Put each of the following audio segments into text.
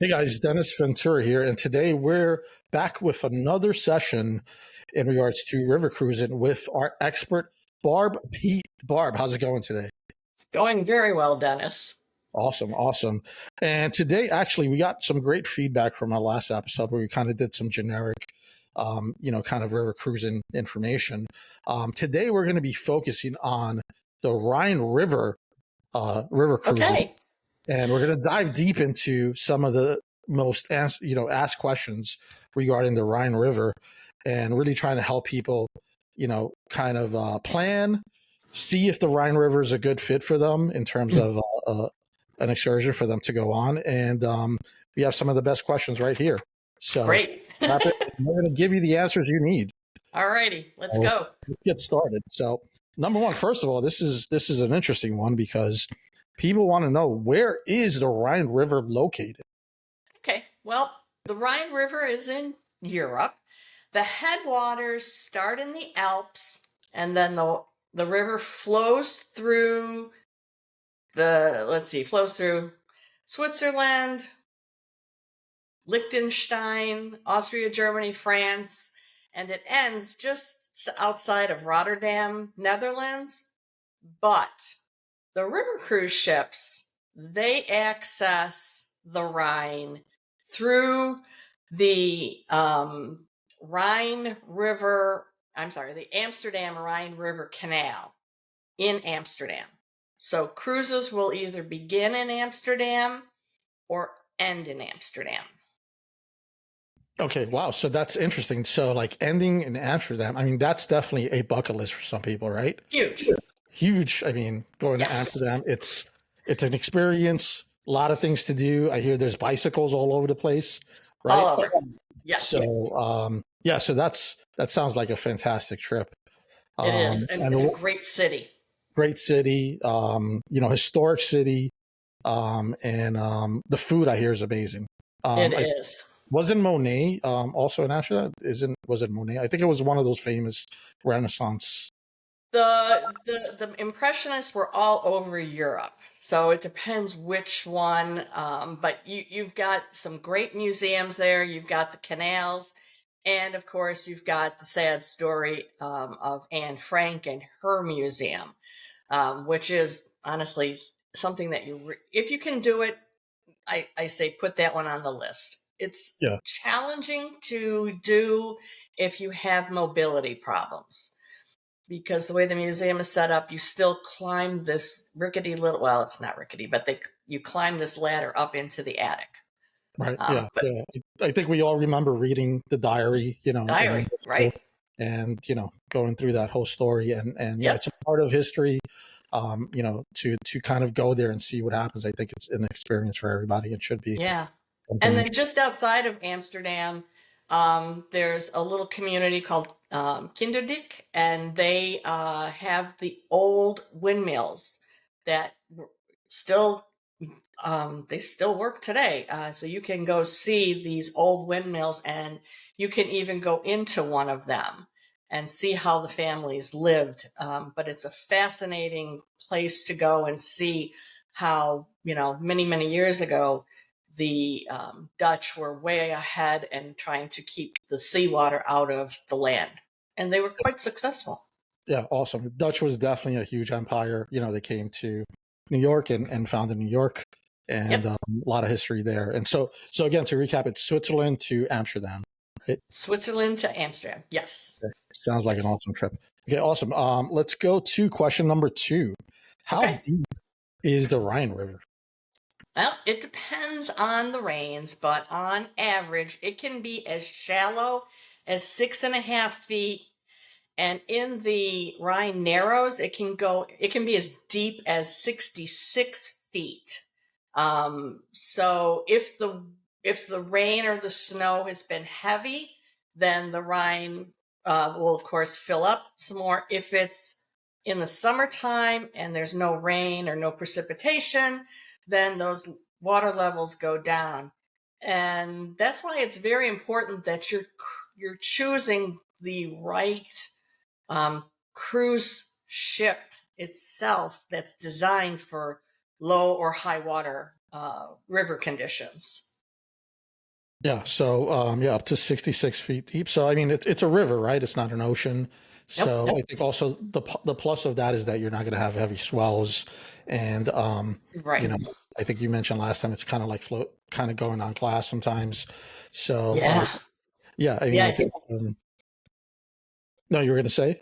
Hey guys, Dennis Ventura here, and today we're back with another session in regards to river cruising with our expert Barb Peet. Barb, how's it going today? It's going very well, Dennis. Awesome, awesome. And today, actually, we got some great feedback from our last episode where we kind of did some generic, kind of river cruising information. Today, we're going to be focusing on the Rhine River river cruising. Okay, And we're going to dive deep into some of the most asked questions regarding the Rhine River, and really trying to help people, kind of plan, see if the Rhine River is a good fit for them in terms of an excursion for them to go on. And we have some of the best questions right here. So great. wrap it. We're going to give you the answers you need. All righty, let's So go. let's get started. So number one, first of all, this is an interesting one because people want to know, where is the Rhine River located? Okay, well, the Rhine River is in Europe. The headwaters start in the Alps, and then the river flows through flows through Switzerland, Liechtenstein, Austria, Germany, France, and it ends just outside of Rotterdam, Netherlands. But the river cruise ships, they access the Rhine through the the Amsterdam Rhine River Canal in Amsterdam. So cruises will either begin in Amsterdam or end in Amsterdam. Okay, wow. So that's interesting. So like ending in Amsterdam, I mean, that's definitely a bucket list for some people, right? Huge. Huge. I mean, going to Yes. Amsterdam, it's an experience, a lot of things to do. I hear there's bicycles all over the place, right? All over. Yes. So yeah, so that sounds like a fantastic trip. It is. And And it's a a great city. great city, historic city, and the food I hear is amazing. It I is. wasn't Monet also in Amsterdam? Was it Monet? I think it was one of those famous Renaissance. The Impressionists were all over Europe, so it depends which one. But you've got some great museums there. You've got the canals, and of course, you've got the sad story of Anne Frank and her museum, which is honestly something that if you can do it, I say put that one on the list. It's Yeah. challenging to do if you have mobility problems, because the way the museum is set up, you still climb this rickety well, it's not rickety, but you climb this ladder up into the attic. Right. But Yeah. I think we all remember reading the diary, in diary, middle school, right? and going through that whole story, and yeah, Yep. it's a part of history. To kind of go there and see what happens. I think it's an experience for everybody. It should be Yeah. something And you then just outside of Amsterdam, there's a little community called Kinderdijk, and they have the old windmills that still they still work today. So you can go see these old windmills, and you can even go into one of them and see how the families lived. But it's a fascinating place to go and see how, many, many years ago, the Dutch were way ahead and trying to keep the seawater out of the land. And they were quite successful. Yeah, awesome. Dutch was definitely a huge empire. They came to New York and founded New York, and Yep. a lot of history there. And so again, to recap, it's Switzerland to Amsterdam, right? Switzerland to Amsterdam. Yes. Okay. Sounds like an Yes. awesome trip. Okay, awesome. Let's go to question number 2. How Okay. deep is the Rhine River? Well, it depends on the rains, but on average, it can be as shallow as 6.5 feet. And in the Rhine Narrows, it can be as deep as 66 feet. So if the rain or the snow has been heavy, then the Rhine will of course fill up some more. If it's in the summertime and there's no rain or no precipitation, then those water levels go down. And that's why it's very important that you're choosing the right cruise ship itself that's designed for low or high water river conditions. Yeah. So, yeah, up to 66 feet deep. So, I mean, it's a river, right? It's not an ocean. Nope. So, I think also the plus of that is that you're not going to have heavy swells, and you Right. know, I think you mentioned last time it's kind of like float, kind of going on glass sometimes. So, Yeah. yeah, I mean, I Yeah. think. No, you were going to say.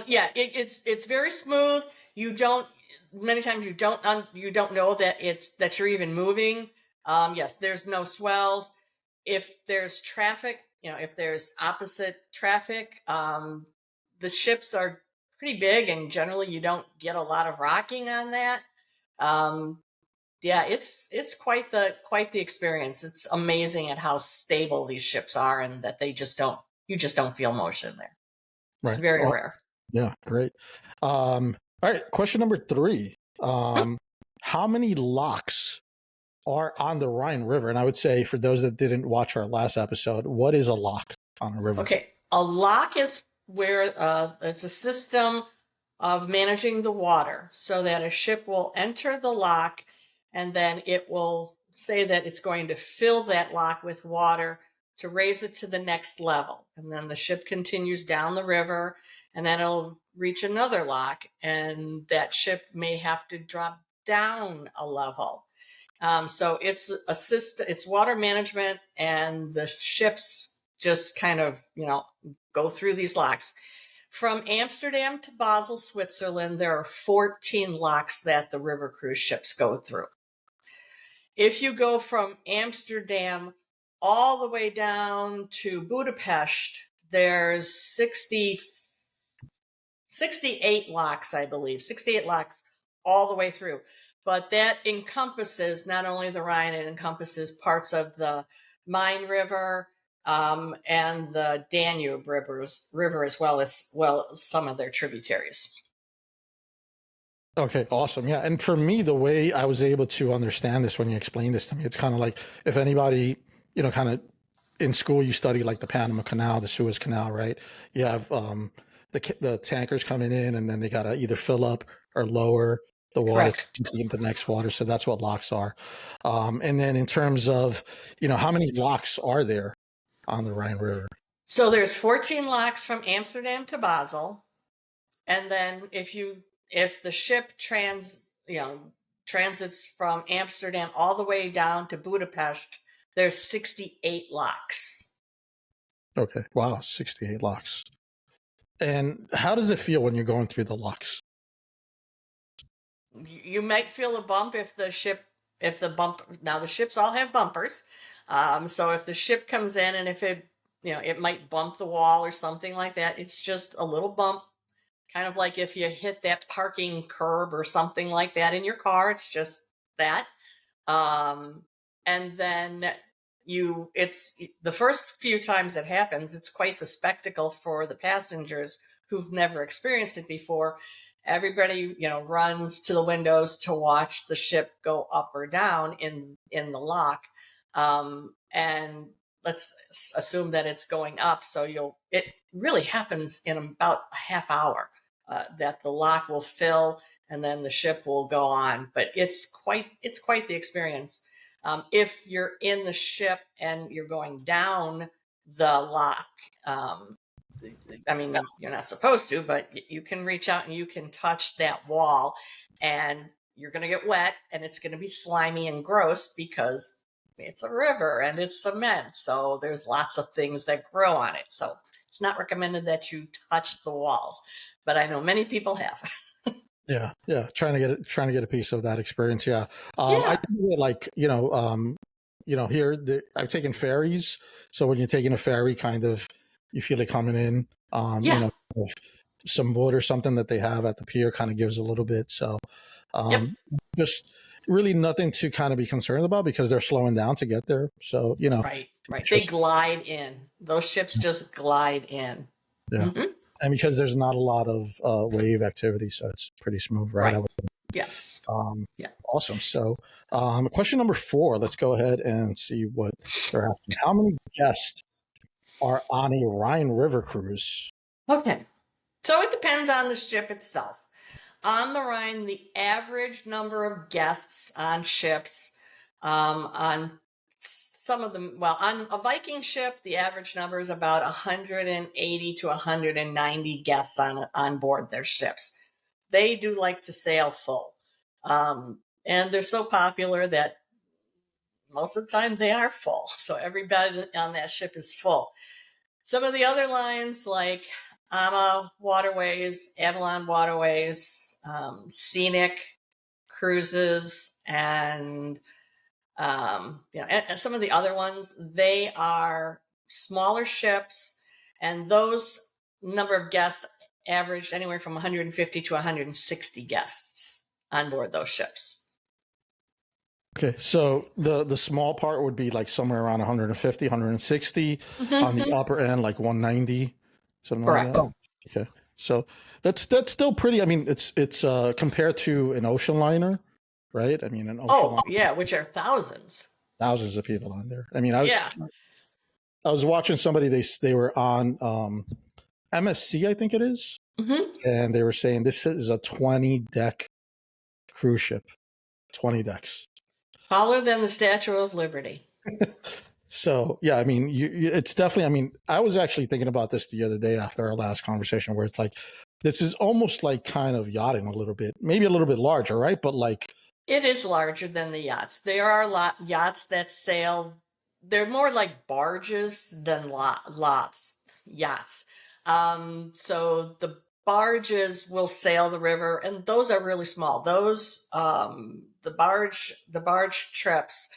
Yeah, it's very smooth. You don't many times you don't know that that you're even moving. Yes, there's no swells. If there's traffic, if there's opposite traffic, the ships are pretty big, and generally you don't get a lot of rocking on that. Um, yeah, it's quite the experience. It's amazing at how stable these ships are, and that you just don't feel motion there. It's Right. very Oh, rare. yeah, great. All right, question number three. Hmm? How many locks are on the Rhine River? And I would say for those that didn't watch our last episode, what is a lock on a river? Okay, a lock is where it's a system of managing the water so that a ship will enter the lock, and then it will say that it's going to fill that lock with water to raise it to the next level. And then the ship continues down the river, and then it'll reach another lock, and that ship may have to drop down a level. So it's a system, it's water management, and the ships just kind of, go through these locks. From Amsterdam to Basel, Switzerland, there are 14 locks that the river cruise ships go through. If you go from Amsterdam all the way down to Budapest, there's 68 locks, I believe, 68 locks all the way through. But that encompasses not only the Rhine, it encompasses parts of the Main River, and the Danube river as well as some of their tributaries. Okay, awesome. Yeah. And for me, the way I was able to understand this when you explained this to me, it's kind of like if anybody, kind of in school, you study like the Panama Canal, the Suez Canal, right? You have the tankers coming in, and then they got to either fill up or lower the water to Correct. empty into the next water. So that's what locks are. And then in terms of, how many locks are there on the Rhine River? So there's 14 locks from Amsterdam to Basel, and then if the ship transits from Amsterdam all the way down to Budapest, there's 68 locks. Okay. Wow. 68 locks. And how does it feel when you're going through the locks? You might feel a bump if the bump now the ships all have bumpers. So if the ship comes in, and if it might bump the wall or something like that, it's just a little bump, kind of like if you hit that parking curb or something like that in your car. It's just that. um, and then it's the first few times it happens, it's quite the spectacle for the passengers who've never experienced it before. Everybody runs to the windows to watch the ship go up or down in the lock. And let's assume that it's going up, so it really happens in about a half hour, that the lock will fill, and then the ship will go on. But it's quite the experience. If you're in the ship and you're going down the lock, um, I mean, you're not supposed to, but you can reach out and you can touch that wall, and you're going to get wet, and it's going to be slimy and gross because it's a river and it's cement. So there's lots of things that grow on it. So it's not recommended that you touch the walls, but I know many people have. Yeah, yeah, trying to get a piece of that experience. Yeah, I Yeah. do it like here I've taken ferries. So when you're taking a ferry, kind of you feel it coming in. Yeah. Kind of some wood or something that they have at the pier kind of gives a little bit. So Yep. just really nothing to kind of be concerned about because they're slowing down to get there. So Right. Right. They just glide in. Those ships just glide in. yeah, Hmm. and because there's not a lot of wave activity, so it's pretty smooth, right? Right. Yes. Um, Yeah. awesome. So, question number four. Let's go ahead and see what they're asking. How many guests are on a Rhine River cruise? Okay. So it depends on the ship itself. On the Rhine, the average number of guests on ships, on some of them, well, on a Viking ship, the average number is about 180 to 190 guests on board their ships. They do like to sail full. And they're so popular that most of the time they are full. So everybody on that ship is full. Some of the other lines like Waterways, Avalon Waterways, Scenic Cruises, and and some of the other ones, they are smaller ships, and those number of guests averaged anywhere from 150 to 160 guests on board those ships. Okay, so the small part would be like somewhere around 150, 160. On the upper end, like 190, something Correct. like that. Okay, so that's still pretty. I mean, it's compared to an ocean liner, right? I mean, an ocean liner, Yeah, which are thousands. thousands of people on there. I mean, Yeah. I was watching somebody, they were on MSC, I think it is, and they were saying this is a 20-deck cruise ship, 20 decks. Taller than the Statue of Liberty. So yeah, I mean, it's definitely. I mean, I was actually thinking about this the other day after our last conversation, where it's like, this is almost like kind of yachting a little bit, maybe a little bit larger, right? But like, it is larger than the yachts. There are yachts that sail. They're more like barges than yachts. So the barges will sail the river, and those are really small. Those the barge trips,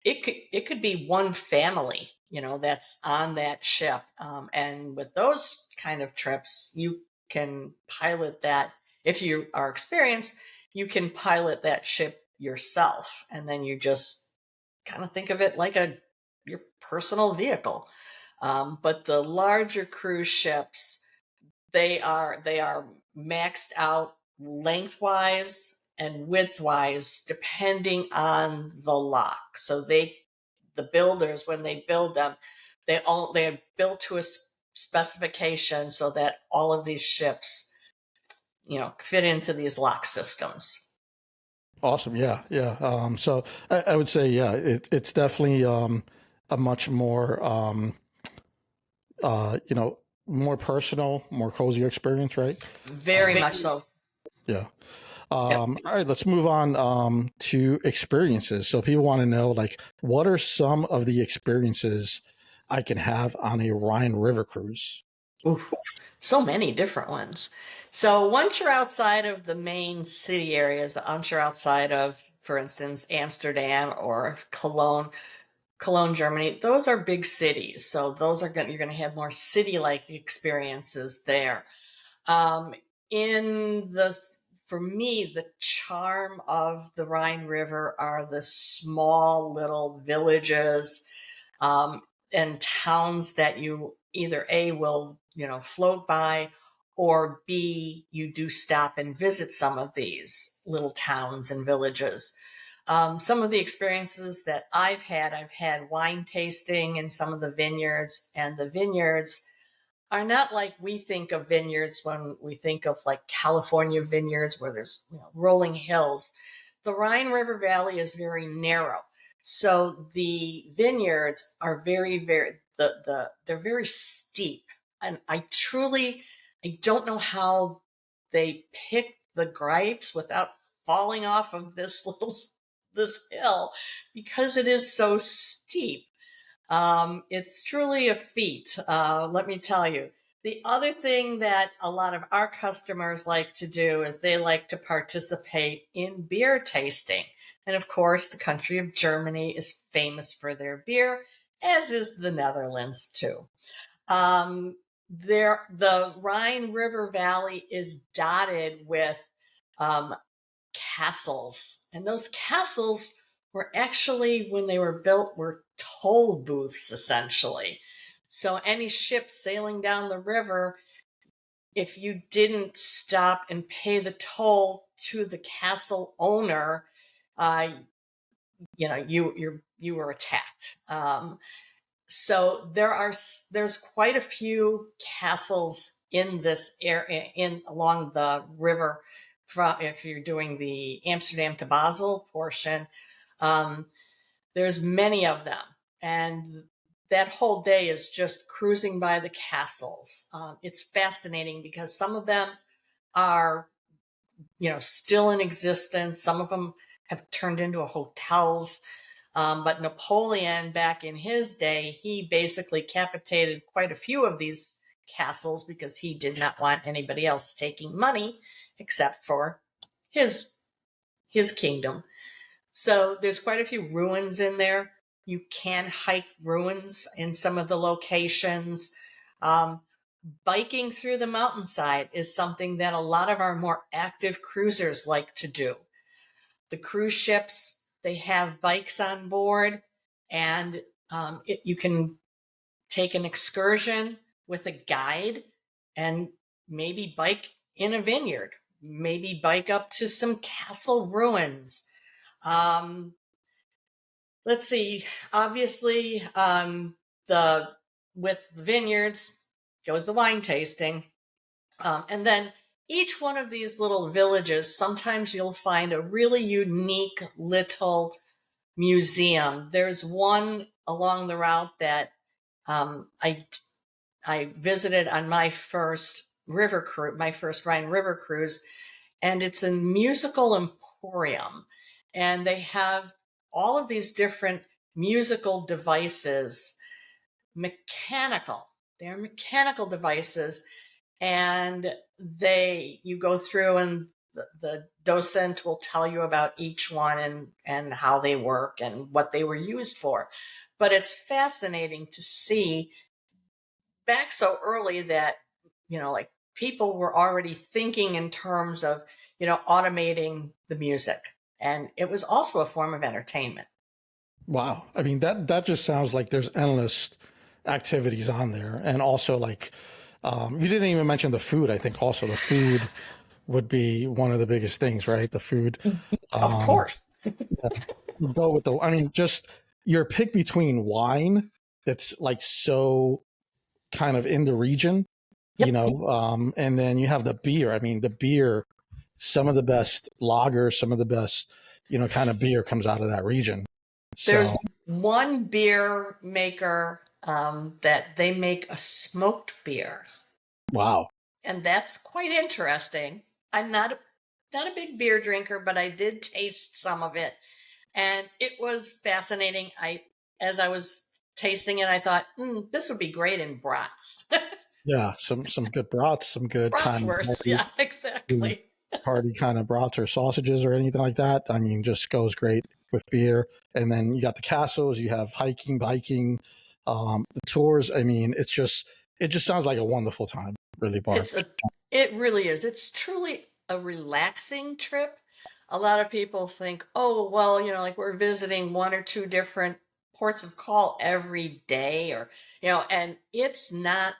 it could be one family, that's on that ship. And with those kind of trips, you can pilot that. If you are experienced, you can pilot that ship yourself, and then you just kind of think of it like your personal vehicle. But the larger cruise ships, they are maxed out lengthwise and widthwise depending on the lock. So the builders, when they build them, they are built to a specification so that all of these ships, fit into these lock systems. awesome, yeah, yeah. So I would say, yeah, it's definitely a much more more personal, more cozy experience, right? Very much so. Yeah. Yep. All right, let's move on to experiences. So people want to know, like, what are some of the experiences I can have on a Rhine River cruise? Ooh, so many different ones. So once you're outside of the main city areas, once you're outside of, for instance, Amsterdam or Cologne, Germany, those are big cities. So you're going to have more city-like experiences there. For me, the charm of the Rhine River are the small little villages and towns that you either A, will, float by, or B, you do stop and visit some of these little towns and villages. Some of the experiences that I've had wine tasting in some of the vineyards, and the vineyards are not like we think of vineyards when we think of like California vineyards where there's rolling hills. The Rhine River Valley is very narrow. So the vineyards are very, very, they're very steep. And I don't know how they pick the grapes without falling off of this hill, because it is so steep. It's truly a feat, let me tell you. The other thing that a lot of our customers like to do is they like to participate in beer tasting. And of course, the country of Germany is famous for their beer, as is the Netherlands too. The Rhine River Valley is dotted with castles, and those castles were actually, when they were built, were toll booths essentially. So any ship sailing down the river, if you didn't stop and pay the toll to the castle owner, you were attacked. So there's quite a few castles in this area, along the river. If you're doing the Amsterdam to Basel portion, there's many of them, and that whole day is just cruising by the castles. It's fascinating because some of them are, still in existence. Some of them have turned into hotels. But Napoleon, back in his day, he basically capitated quite a few of these castles because he did not want anybody else taking money except for his kingdom. So there's quite a few ruins in there. You can hike ruins in some of the locations. Um, Biking through the mountainside is something that a lot of our more active cruisers like to do. The cruise ships, they have bikes on board, and you can take an excursion with a guide and maybe bike in a vineyard, maybe bike up to some castle ruins. Um, let's see, obviously, the with vineyards goes the wine tasting. And then each one of these little villages, sometimes you'll find a really unique little museum. There's one along the route that I visited on my first river cruise, my first Rhine River cruise, and it's a musical emporium, and they have all of these different musical devices, mechanical. They're mechanical devices, and you go through, and the docent will tell you about each one and how they work and what they were used for. But it's fascinating to see back so early that, like, people were already thinking in terms of, automating the music. And it was also a form of entertainment. Wow. I mean, that just sounds like there's endless activities on there. And also, like, you didn't even mention the food. I think also the food would be one of the biggest things, right? The food. Of course. Go with I mean, just your pick between wine that's like so kind of in the region, Yep. And then you have the beer. I mean, the beer, some of the best lager, some of the best, kind of beer comes out of that region. There's So, one beer maker that they make a smoked beer. wow. And that's quite interesting. I'm not a big beer drinker, but I did taste some of it, and it was fascinating. As I was tasting it, I thought, this would be great in brats. Yeah, some good brats, some good kind of Bratwurst, yeah, exactly. party kind of brats or sausages or anything like that. I mean, just goes great with beer. And then you got the castles, you have hiking, biking, the tours. I mean, it just sounds like a wonderful time, really, Barb. It really is. It's truly a relaxing trip. A lot of people think, oh, well, like, we're visiting one or two different ports of call every day, or, and it's not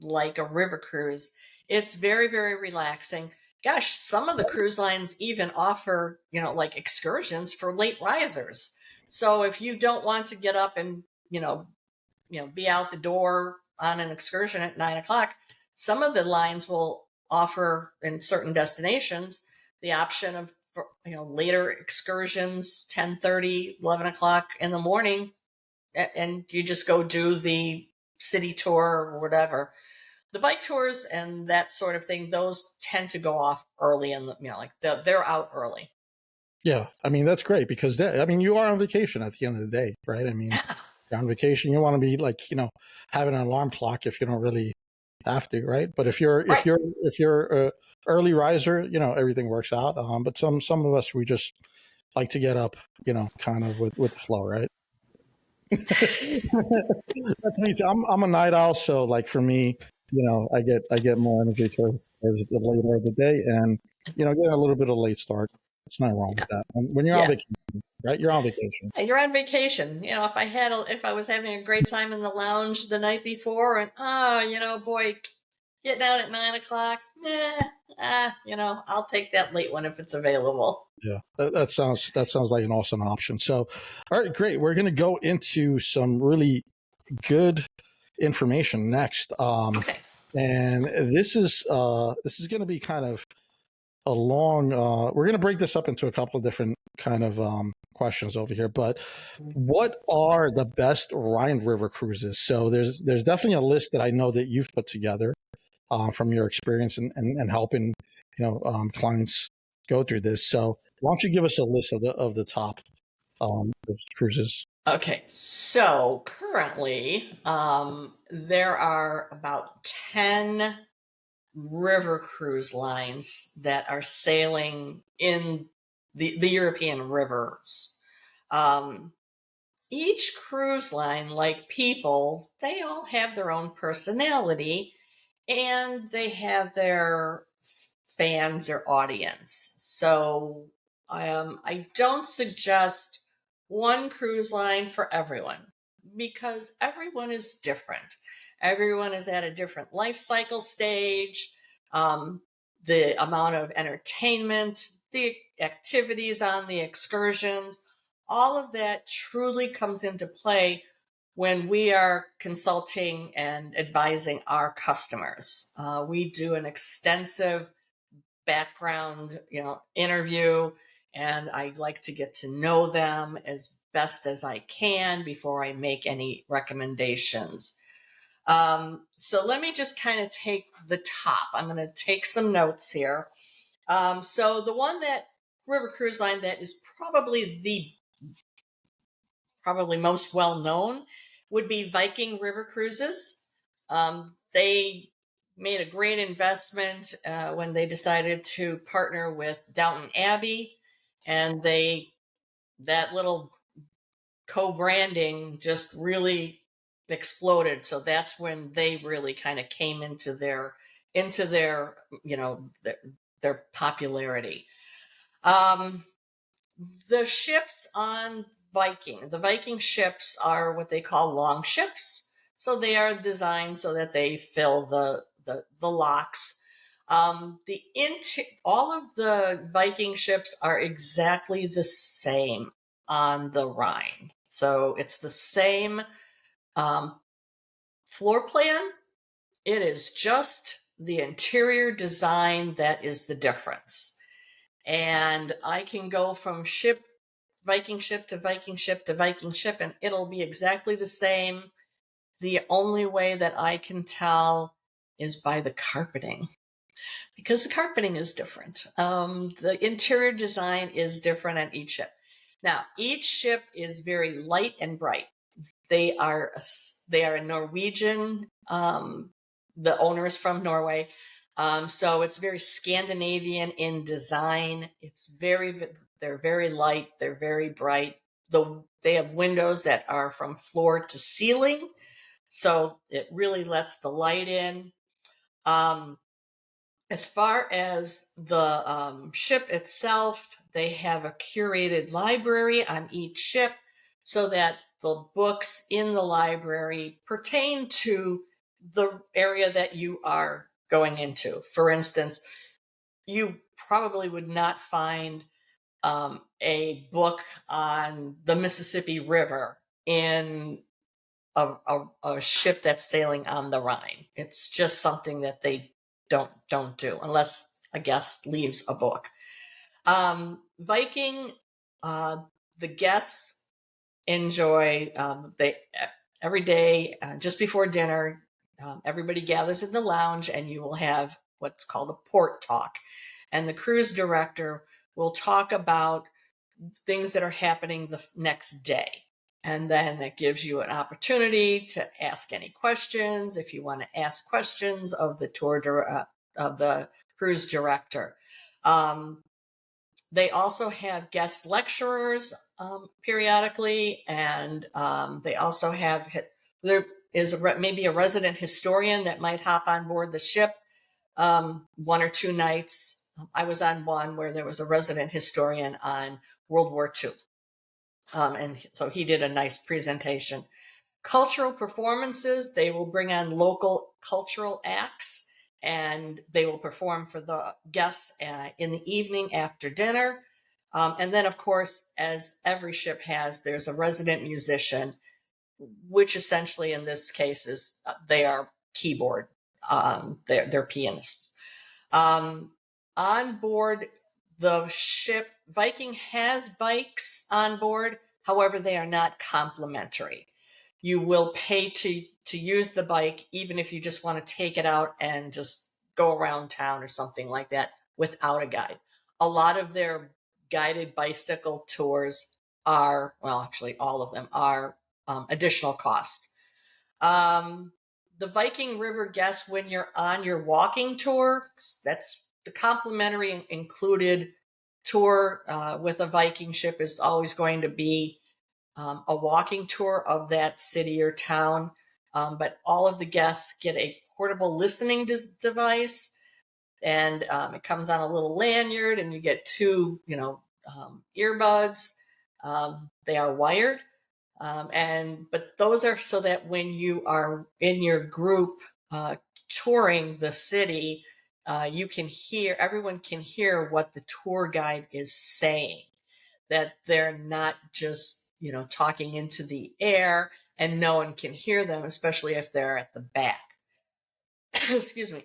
like a river cruise. It's very, very relaxing. Gosh, some of the cruise lines even offer, like, excursions for late risers. So if you don't want to get up and, be out the door on an excursion at 9 o'clock, some of the lines will offer in certain destinations the option of, later excursions, 10:30, 11 o'clock in the morning, and you just go do the city tour or whatever. The bike tours and that sort of thing, those tend to go off early in the, like, they're out early. Yeah, I mean, that's great because you are on vacation at the end of the day, right? I mean, you're on vacation, you want to be like, having an alarm clock if you don't really have to, right? But if you're Right. if you're a early riser, everything works out. But some of us, we just like to get up, kind of with the flow, right? That's me too. I'm a night owl, so like for me, I get more energy towards the later of the day, and getting a little bit of late start. It's not wrong with that. When you're on Yeah. vacation, right? You're on vacation. You're on vacation. If I was having a great time in the lounge the night before, and boy, getting out at 9 o'clock, I'll take that late one if it's available. Yeah, that sounds like an awesome option. So, all right, great. We're going to go into some really good information next. Okay. And this is going to be kind of along, we're going to break this up into a couple of different kind of questions over here, but what are the best Rhine River cruises? So there's definitely a list that I know that you've put together from your experience and helping clients go through this. So why don't you give us a list of the top cruises? Okay, so currently there are about 10 river cruise lines that are sailing in the European rivers. Um, each cruise line, like people, they all have their own personality and they have their fans or audience. So I don't suggest one cruise line for everyone because everyone is different. Everyone is at a different life cycle stage. Um, the amount of entertainment, the activities on the excursions, all of that truly comes into play when we are consulting and advising our customers. We do an extensive background, interview, and I like to get to know them as best as I can before I make any recommendations. So let me just kind of take the top. I'm going to take some notes here. So the one that River Cruise Line that is probably most well known would be Viking River Cruises. They made a great investment when they decided to partner with Downton Abbey, and that little co-branding just really exploded. So that's when they really kind of came into their their popularity. The ships on the Viking ships are what they call long ships. So they are designed so that they fill the locks. All of the Viking ships are exactly the same on the Rhine. So it's the same um, floor plan. It is just the interior design that is the difference. And I can go from Viking ship to Viking ship to Viking ship, and it'll be exactly the same. The only way that I can tell is by the carpeting, because the carpeting is different. The interior design is different on each ship. Now, each ship is very light and bright. They are a Norwegian. The owner is from Norway, so it's very Scandinavian in design. They're very light. They're very bright. They have windows that are from floor to ceiling, so it really lets the light in. As far as the ship itself, they have a curated library on each ship so that the books in the library pertain to the area that you are going into. For instance, you probably would not find a book on the Mississippi River in a ship that's sailing on the Rhine. It's just something that they don't do unless a guest leaves a book. Viking, the guests enjoy they every day just before dinner. Everybody gathers in the lounge, and you will have what's called a port talk, and the cruise director will talk about things that are happening the next day. And then that gives you an opportunity to ask any questions if you want to ask questions of of the cruise director. They also have guest lecturers periodically, and they also have there is maybe a resident historian that might hop on board the ship one or two nights. I was on one where there was a resident historian on World War II. And so he did a nice presentation. Cultural performances, they will bring on local cultural acts, and they will perform for the guests in the evening after dinner. And then, of course, as every ship has, there's a resident musician, which essentially in this case is they are keyboard, they're pianists. Um, On board the ship, Viking has bikes on board. However, they are not complimentary. You will pay to use the bike, even if you just want to take it out and just go around town or something like that without a guide. A lot of their guided bicycle tours are, well, actually, all of them are additional costs. Um, the Viking River guests, when you're on your walking tour, that's the complimentary included tour with a Viking ship is always going to be a walking tour of that city or town. But all of the guests get a portable listening device, and it comes on a little lanyard, and you get two, earbuds. They are wired. But those are so that when you are in your group touring the city, everyone can hear what the tour guide is saying, that they're not just, talking into the air and no one can hear them, especially if they're at the back. Excuse me.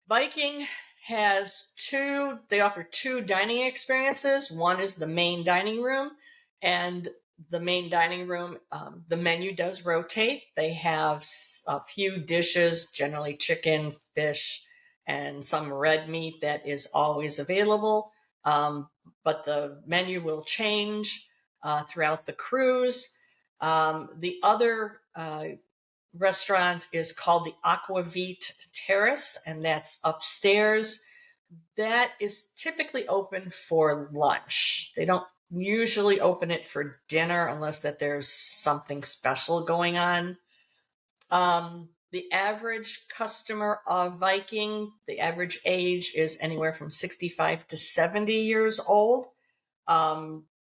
Viking they offer two dining experiences. One is the main dining room, and the main dining room, the menu does rotate. They have a few dishes, generally chicken, fish, and some red meat that is always available. But the menu will change throughout the cruise. The other restaurant is called the Aquavit Terrace, and that's upstairs. That is typically open for lunch. They don't usually open it for dinner unless that there's something special going on. The average customer of Viking, the average age is anywhere from 65 to 70 years old.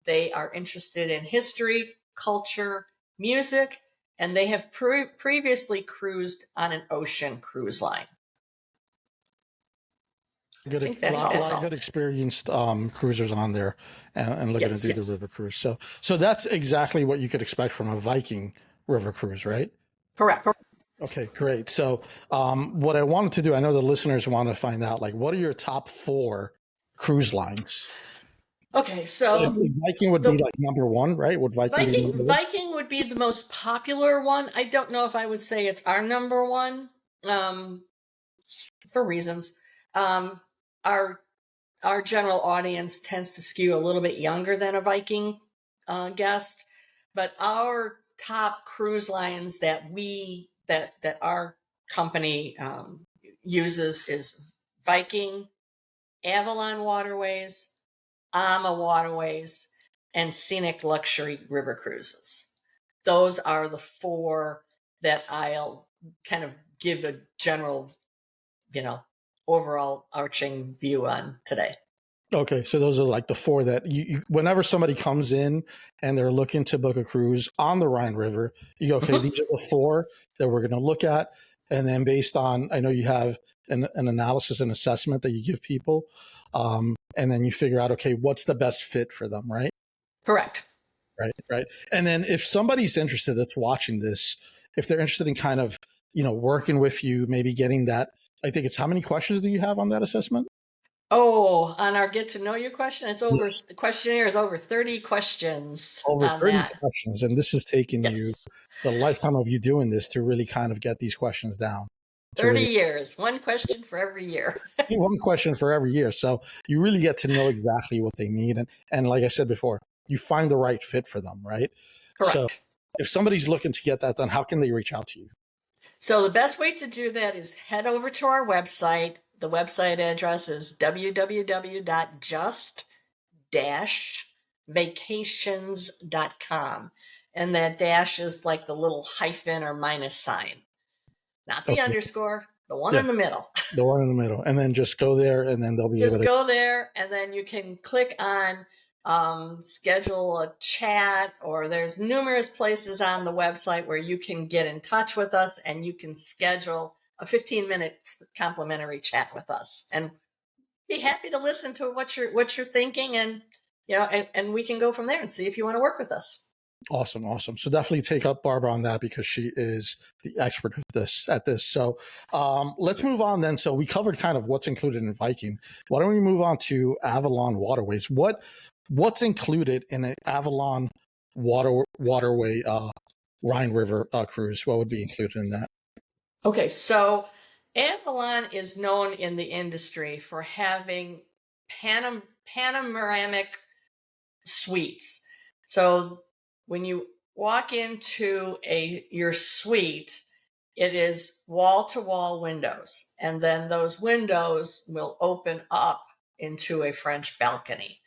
They are interested in history, culture, music, and they have previously cruised on an ocean cruise line. I think that's a lot all. of good experienced cruisers on there and looking to do the river cruise. So that's exactly what you could expect from a Viking river cruise, right? Correct. Okay, great. So what I wanted to do, I know the listeners want to find out, like, what are your top 4 cruise lines? Okay, so Viking would be like number 1, right? Would Viking be number 1? Viking would be the most popular one. I don't know if I would say it's our number one, for reasons. Our general audience tends to skew a little bit younger than a Viking guest, but our top cruise lines that our company uses is Viking, Avalon Waterways, Waterways, and Scenic Luxury River Cruises. Those are the 4 that I'll kind of give a general, overall arching view on today. Okay, so those are like the 4 that you whenever somebody comes in and they're looking to book a cruise on the Rhine River, you go, okay, these are the 4 that we're going to look at. And then based on, I know you have an analysis and assessment that you give people. And then you figure out, okay, what's the best fit for them, right? Correct. Right. And then if somebody's interested that's watching this, if they're interested in kind of, working with you, maybe getting that, I think it's how many questions do you have on that assessment? Oh, on our get to know you question, it's over. Yes. The questionnaire is over 30 questions Over on 30 that. questions. And this has taken you the lifetime of you doing this to really kind of get these questions down. 30 years, one question for every year. One question for every year. So you really get to know exactly what they need. And like I said before, you find the right fit for them, right? Correct. So if somebody's looking to get that done, how can they reach out to you? So the best way to do that is head over to our website. The website address is www.just-vacations.com. And that dash is like the little hyphen or minus sign, not the underscore, the one in the middle. The one in the middle. And then just go there and then they'll be able to go there and then you can click on schedule a chat, or there's numerous places on the website where you can get in touch with us and you can schedule a 15-minute complimentary chat with us and be happy to listen to what you're thinking, and and we can go from there and see if you want to work with us. Awesome, awesome. So definitely take up Barbara on that because she is the expert of this at this. So let's move on then. So we covered kind of what's included in Viking. Why don't we move on to Avalon Waterways? What's included in an Avalon waterway Rhine River cruise? What would be included in that? Okay, so Avalon is known in the industry for having panoramic suites. So when you walk into your suite, it is wall to wall windows, and then those windows will open up into a French balcony,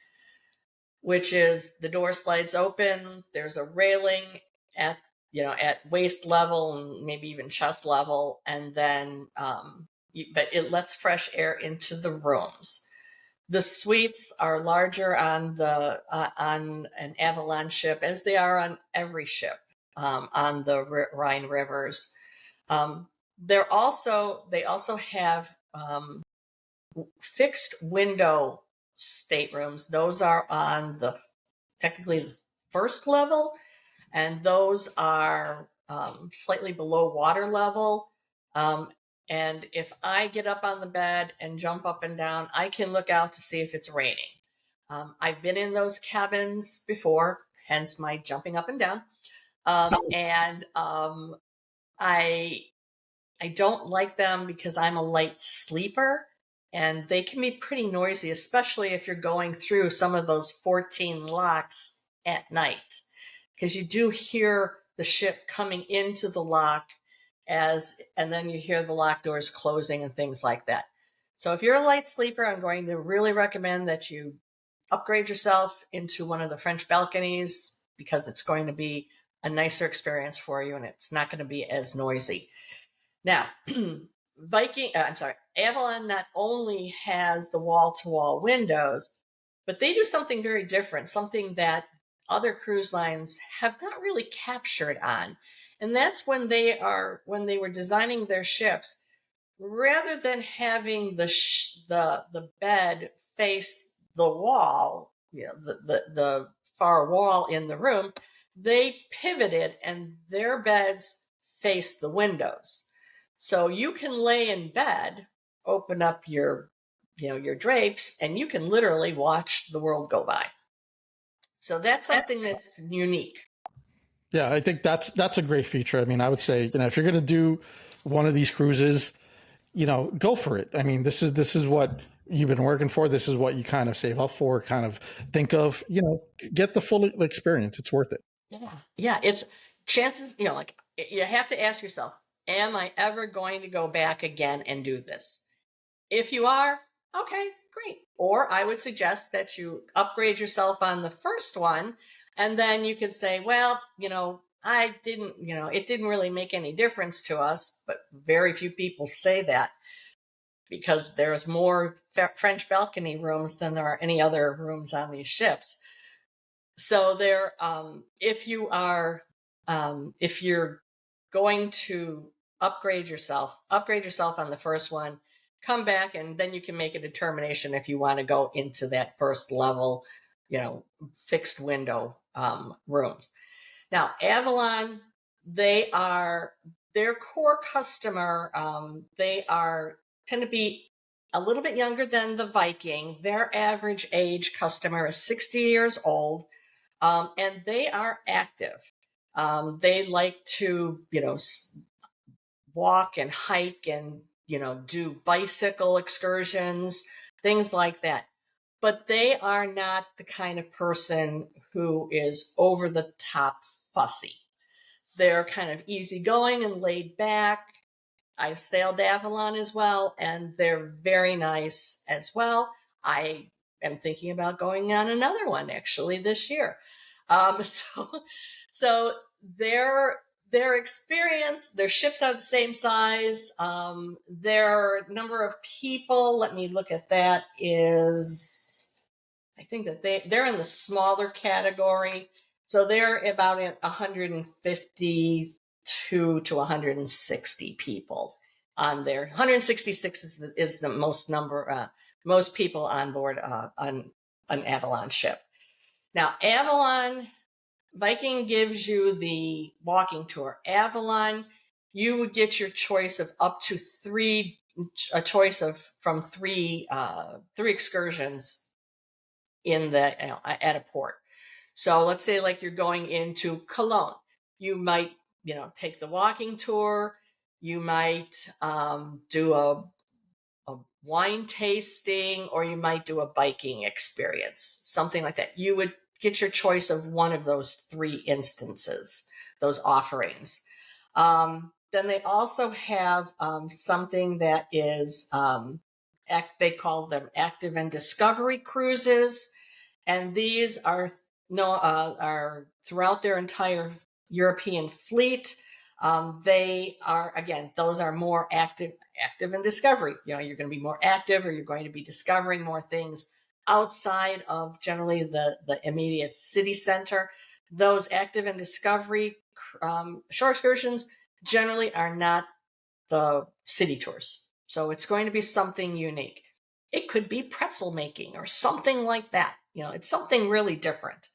which is the door slides open. There's a railing at at waist level and maybe even chest level, and then but it lets fresh air into the rooms. The suites are larger on an Avalon ship, as they are on every ship on the Rhine rivers. They also have fixed window staterooms. Those are on technically the first level, and those are slightly below water level. And if I get up on the bed and jump up and down, I can look out to see if it's raining. I've been in those cabins before, hence my jumping up and down. And I I don't like them because I'm a light sleeper, and they can be pretty noisy, especially if you're going through some of those 14 locks at night, because you do hear the ship coming into the lock and then you hear the lock doors closing and things like that. So if you're a light sleeper, I'm going to really recommend that you upgrade yourself into one of the French balconies, because it's going to be a nicer experience for you and it's not going to be as noisy. Now, Avalon not only has the wall-to-wall windows, but they do something very different, something that other cruise lines have not really captured on. And that's when they were designing their ships, rather than having the bed face the wall, the far wall in the room, they pivoted and their beds face the windows. So you can lay in bed, open up your drapes, and you can literally watch the world go by. So that's something that's unique. Yeah, I think that's a great feature. I mean, I would say, if you're going to do one of these cruises, go for it. I mean, this is what you've been working for. This is what you kind of save up for, kind of think of, get the full experience. It's worth it. Yeah. Yeah. It's chances, like you have to ask yourself, am I ever going to go back again and do this? If you are, okay, great. Or I would suggest that you upgrade yourself on the first one, and then you could say, well, it didn't really make any difference to us, but very few people say that, because there's more French balcony rooms than there are any other rooms on these ships. So if you're going to upgrade yourself on the first one, come back, and then you can make a determination if you want to go into that first level, fixed window rooms. Now, Avalon, their core customer, tend to be a little bit younger than the Viking. Their average age customer is 60 years old, and they are active. They like to, walk and hike and, do bicycle excursions, things like that. But they are not the kind of person who is over the top fussy. They're kind of easygoing and laid back. I've sailed Avalon as well, and they're very nice as well. I am thinking about going on another one actually this year. So their experience, their ships are the same size. Their number of people, let me look at that, is, I think that they're in the smaller category. So they're about 152 to 160 people on there. 166 is the most number, most people on board on an Avalon ship. Now, Avalon Viking gives you the walking tour. Avalon, you would get your choice of up to three, a choice of from three excursions in the at a port. So let's say like you're going into Cologne, you might take the walking tour. You might do a wine tasting, or you might do a biking experience, something like that. You would get your choice of one of those three instances, those offerings. Then they also have something that is, they call them active and discovery cruises. And these are are throughout their entire European fleet. They are, again, those are more active and discovery. You're going to be more active, or you're going to be discovering more things outside of generally the immediate city center. Those active and discovery shore excursions generally are not the city tours. So it's going to be something unique. It could be pretzel making or something like that. It's something really different.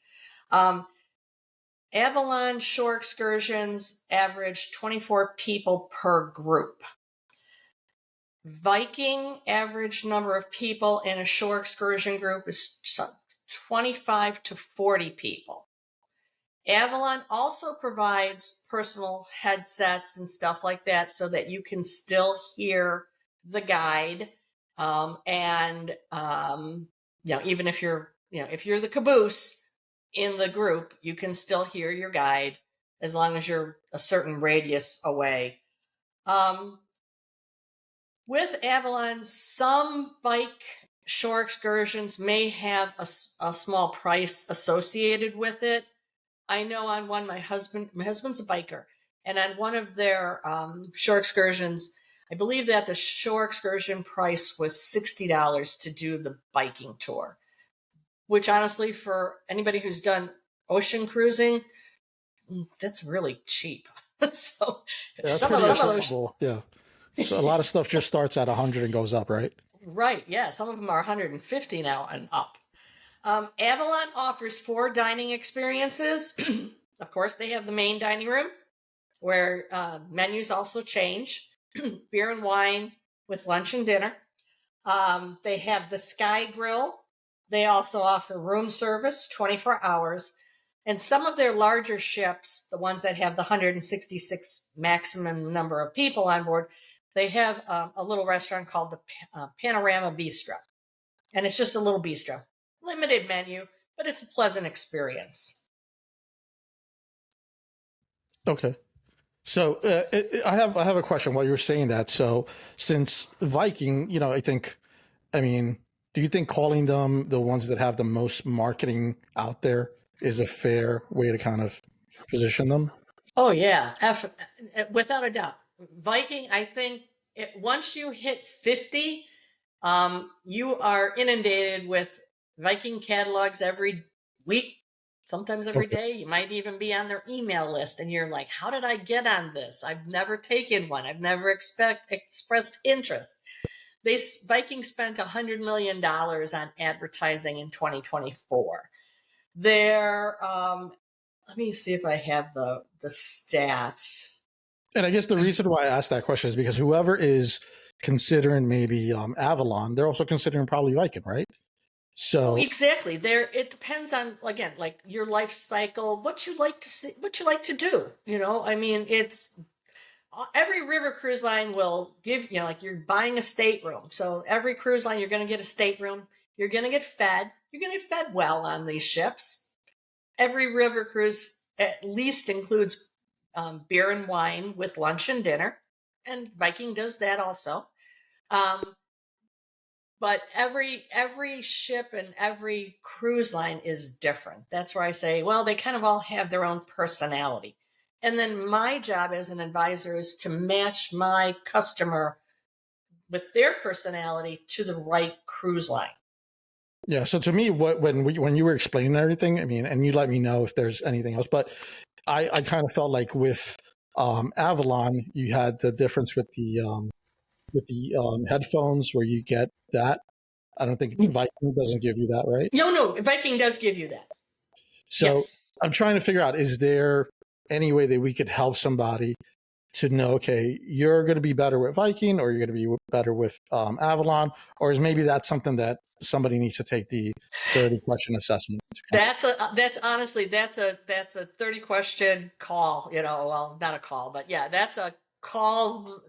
Avalon shore excursions average 24 people per group. Viking average number of people in a shore excursion group is 25 to 40 people. Avalon also provides personal headsets and stuff like that so that you can still hear the guide. And even if you're the caboose in the group, you can still hear your guide as long as you're a certain radius away. With Avalon, some bike shore excursions may have a small price associated with it. I know on one, my husband's a biker, and on one of their shore excursions, I believe that the shore excursion price was $60 to do the biking tour, which honestly, for anybody who's done ocean cruising, that's really cheap. So Yeah, that's some of pretty those, affordable. Yeah. So a lot of stuff just starts at 100 and goes up, right? right? Yeah, some of them are 150 now and up. Avalon offers 4 dining experiences. Of course, they have the main dining room where menus also change. Beer and wine with lunch and dinner. They have the Sky Grill. They also offer room service 24 hours. And some of their larger ships, the ones that have the 166 maximum number of people on board, they have a little restaurant called the Panorama Bistro. And it's just a little bistro. Limited menu, but it's a pleasant experience. Okay. So I have a question while you were saying that. So since Viking, I mean, do you think calling them the ones that have the most marketing out there is a fair way to kind of position them? Oh yeah, without a doubt. Viking, I think once you hit 50, you are inundated with Viking catalogs every week, sometimes every Okay. day. You might even be on their email list, and you're like, how did I get on this? I've never taken one. I've never expressed interest. Viking spent $100 million on advertising in 2024. They're let me see if I have the stat. And I guess the reason why I asked that question is because whoever is considering maybe Avalon, they're also considering probably Viking, right? So Exactly. It depends on, again, like your life cycle, what you like to see, what you like to do. I mean, it's every river cruise line will give like you're buying a stateroom. So every cruise line, you're going to get a stateroom. You're going to get fed. You're going to get fed well on these ships. Every river cruise at least includes beer and wine with lunch and dinner, and Viking does that also. But every ship and every cruise line is different. That's where I say, well, they kind of all have their own personality. And then my job as an advisor is to match my customer with their personality to the right cruise line. yeah, so to me, when you were explaining everything, I mean, and you let me know if there's anything else, but I kind of felt like with Avalon, you had the difference with the headphones where you get that. I don't think Viking doesn't give you that, right? No, Viking does give you that. So Yes. I'm trying to figure out, is there any way that we could help somebody to know, okay, you're going to be better with Viking, or you're going to be better with Avalon, or is maybe that's something that somebody needs to take the 30 question assessment? That's honestly, that's a 30 question call, well, not a call, but yeah, that's a call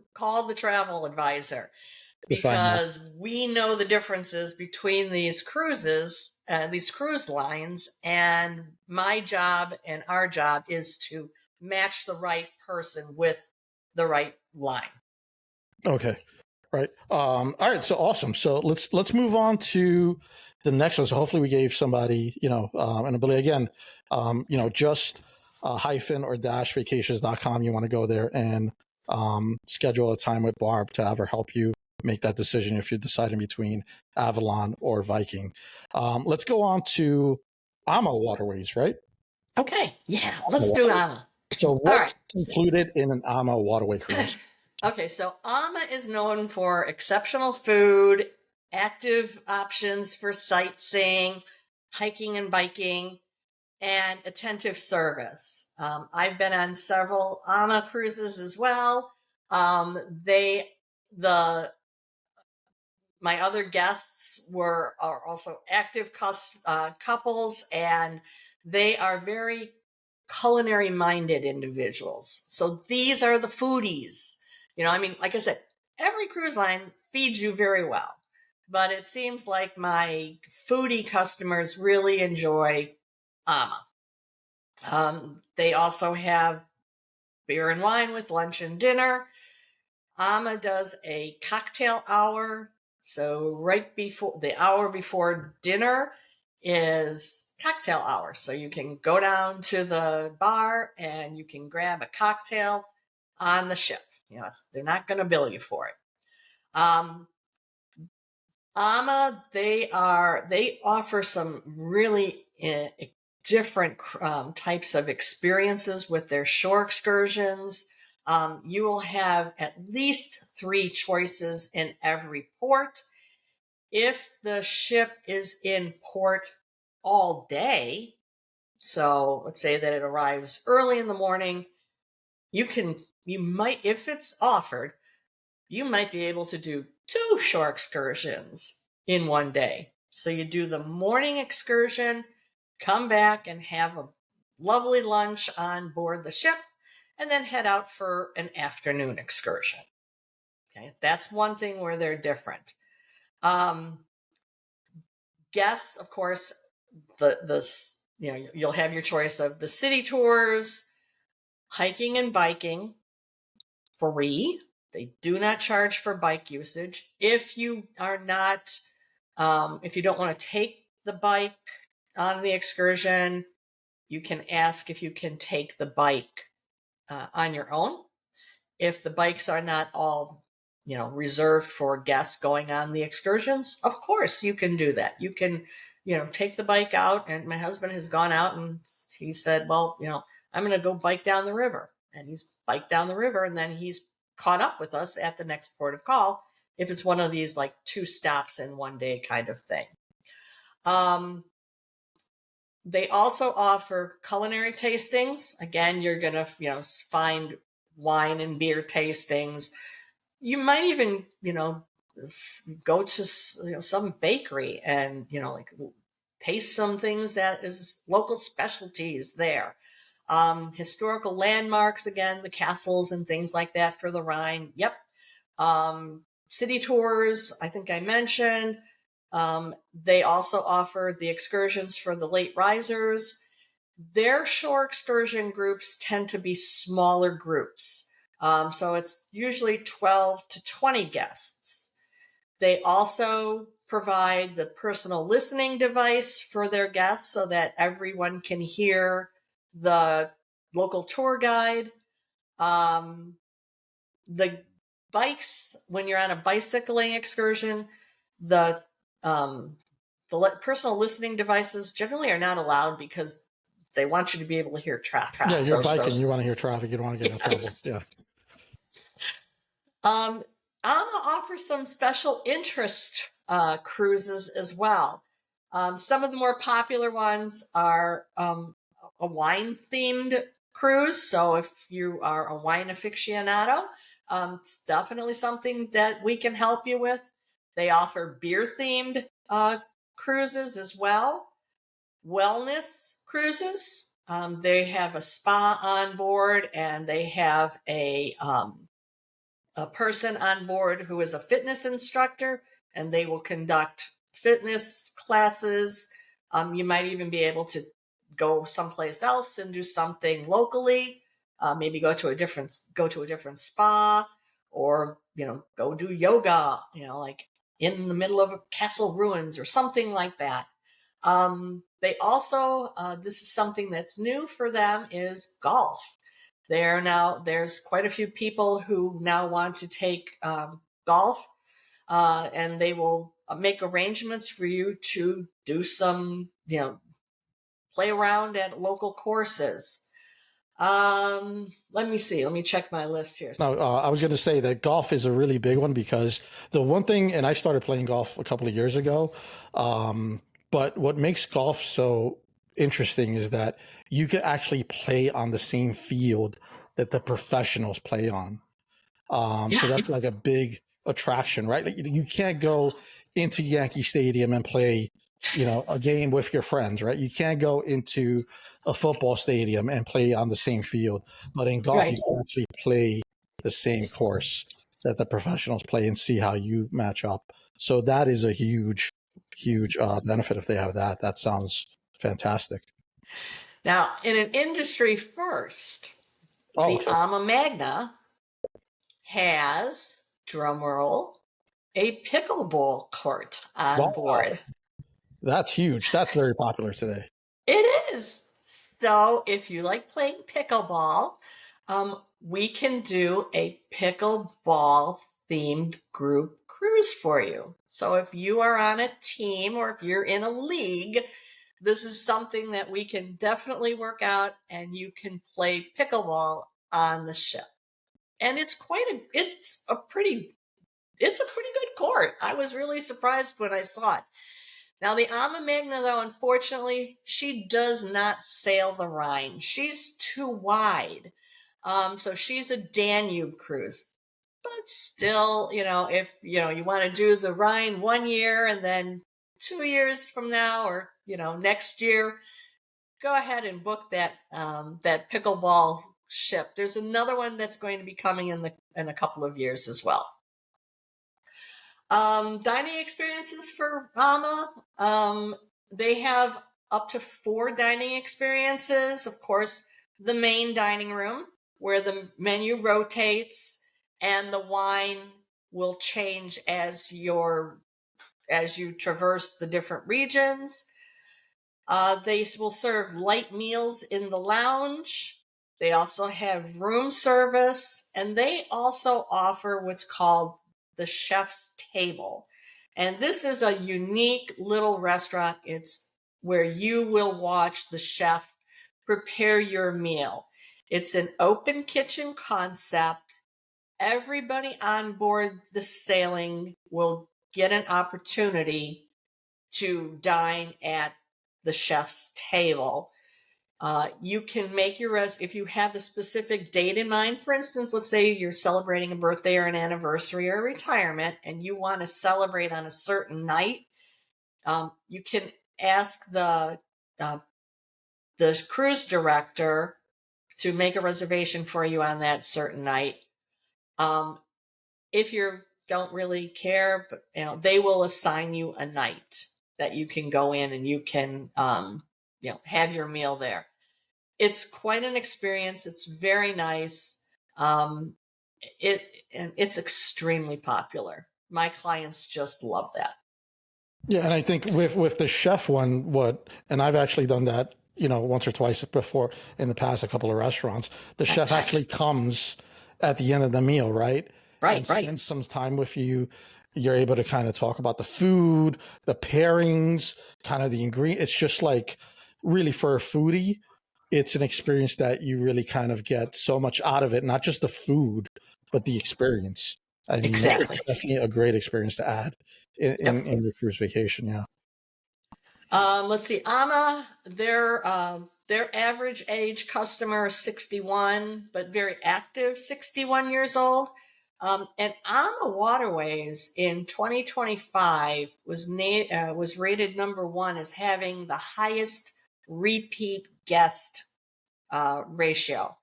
the travel advisor, To find out. because we know the differences between these cruises, these cruise lines, and my job and our job is to match the right person with the right line. Okay. Right. All right. So awesome. So let's move on to the next one. So hopefully we gave somebody, an ability again, just hyphen or dash vacations.com. You want to go there and schedule a time with Barb to have her help you make that decision if you're deciding between Avalon or Viking. Let's go on to AMA Waterways, right? Okay. Yeah. Let's do AMA. So All what's right. included in an AMA waterway cruise? Okay, so AMA is known for exceptional food, active options for sightseeing, hiking and biking, and attentive service. I've been on several AMA cruises as well. My other guests are also active couples, and they are very culinary minded individuals. So these are the foodies. Like I said, every cruise line feeds you very well, but it seems like my foodie customers really enjoy AMA. They also have beer and wine with lunch and dinner. AMA does a cocktail hour. So right before the hour before dinner is cocktail hour. So you can go down to the bar and you can grab a cocktail on the ship. They're not going to bill you for it. AMA, they offer some really different types of experiences with their shore excursions. You will have at least 3 choices in every port. If the ship is in port all day, so let's say that it arrives early in the morning, you might, if it's offered, you might be able to do 2 shore excursions in one day. So you do the morning excursion, come back and have a lovely lunch on board the ship, and then head out for an afternoon excursion. Okay, that's one thing where they're different. Guests, of course, you'll have your choice of the city tours, hiking and biking, free. They do not charge for bike usage. If you are not, if you don't want to take the bike on the excursion, you can ask if you can take the bike on your own. If the bikes are not all, reserved for guests going on the excursions, of course you can do that. You can, take the bike out. And my husband has gone out and he said, well, I'm going to go bike down the river. And he's biked down the river, and then he's caught up with us at the next port of call if it's one of these like 2 stops in one day kind of thing. They also offer culinary tastings. Again, you're going to, find wine and beer tastings. You might even, go to, some bakery and, taste some things that is local specialties there. Historical landmarks, again, the castles and things like that for the Rhine. Yep. City tours, I think I mentioned. They also offer the excursions for the late risers. Their shore excursion groups tend to be smaller groups. So it's usually 12 to 20 guests. They also provide the personal listening device for their guests so that everyone can hear the local tour guide. The bikes, when you're on a bicycling excursion, the personal listening devices generally are not allowed because they want you to be able to hear traffic. Yeah, you're biking. You want to hear traffic. You don't want to get in trouble. Yeah. AMA offers some special interest cruises as well. Some of the more popular ones are a wine themed cruise. So if you are a wine aficionado, it's definitely something that we can help you with. They offer beer themed cruises as well, wellness cruises. They have a spa on board, and they have a person on board who is a fitness instructor, and they will conduct fitness classes. You might even be able to go someplace else and do something locally. Maybe go to a different spa, or go do yoga. Like in the middle of a castle ruins or something like that. They also, this is something that's new for them, is golf. There's quite a few people who now want to take golf, and they will make arrangements for you to do some, play around at local courses. Let me see. Let me check my list here. No, I was going to say that golf is a really big one, because the one thing, and I started playing golf a couple of years ago, but what makes golf so interesting is that you can actually play on the same field that the professionals play on. So that's like a big attraction, right? Like, you can't go into Yankee Stadium and play, a game with your friends, right? You can't go into a football stadium and play on the same field. But in golf, Right. you can actually play the same course that the professionals play and see how you match up. So that is a huge, huge benefit if they have that. That sounds fantastic. Now, in an industry first, Oh, the okay. Alma Magna has, drumroll, a pickleball court on Wow. board. That's huge. That's very popular today. It is. So if you like playing pickleball, we can do a pickleball themed group cruise for you. So if you are on a team, or if you're in a league, this is something that we can definitely work out, and you can play pickleball on the ship. And it's a pretty good court. I was really surprised when I saw it. Now, the Alma Magna, though, unfortunately, she does not sail the Rhine. She's too wide. So she's a Danube cruise. But still, if you want to do the Rhine 1 year, and then 2 years from now, or next year, go ahead and book that that pickleball ship. There's another one that's going to be coming in a couple of years as well. Dining experiences for Mama. They have up to 4 dining experiences. Of course, the main dining room, where the menu rotates and the wine will change as you traverse the different regions. They will serve light meals in the lounge. They also have room service, and they also offer what's called the chef's table. And this is a unique little restaurant. It's where you will watch the chef prepare your meal. It's an open kitchen concept. Everybody on board the sailing will get an opportunity to dine at the chef's table. You can make if you have a specific date in mind. For instance, let's say you're celebrating a birthday or an anniversary or a retirement, and you want to celebrate on a certain night. You can ask the cruise director to make a reservation for you on that certain night. If you don't really care, but they will assign you a night that you can go in, and you can have your meal there. It's quite an experience. It's very nice. It's extremely popular. My clients just love that. Yeah, and I think with the chef one, and I've actually done that, once or twice before in the past, a couple of restaurants. The chef actually comes at the end of the meal, right? And spends some time with you. You're able to kind of talk about the food, the pairings, kind of the ingredients. It's just like, really, for a foodie, it's an experience that you really kind of get so much out of it, not just the food, but the experience. I mean, Exactly. it's definitely a great experience to add in your cruise vacation. Yeah. Let's see, Ama. their average age customer is 61, but very active, 61 years old. And AMA Waterways in 2025 was rated number one as having the highest repeat guest ratio.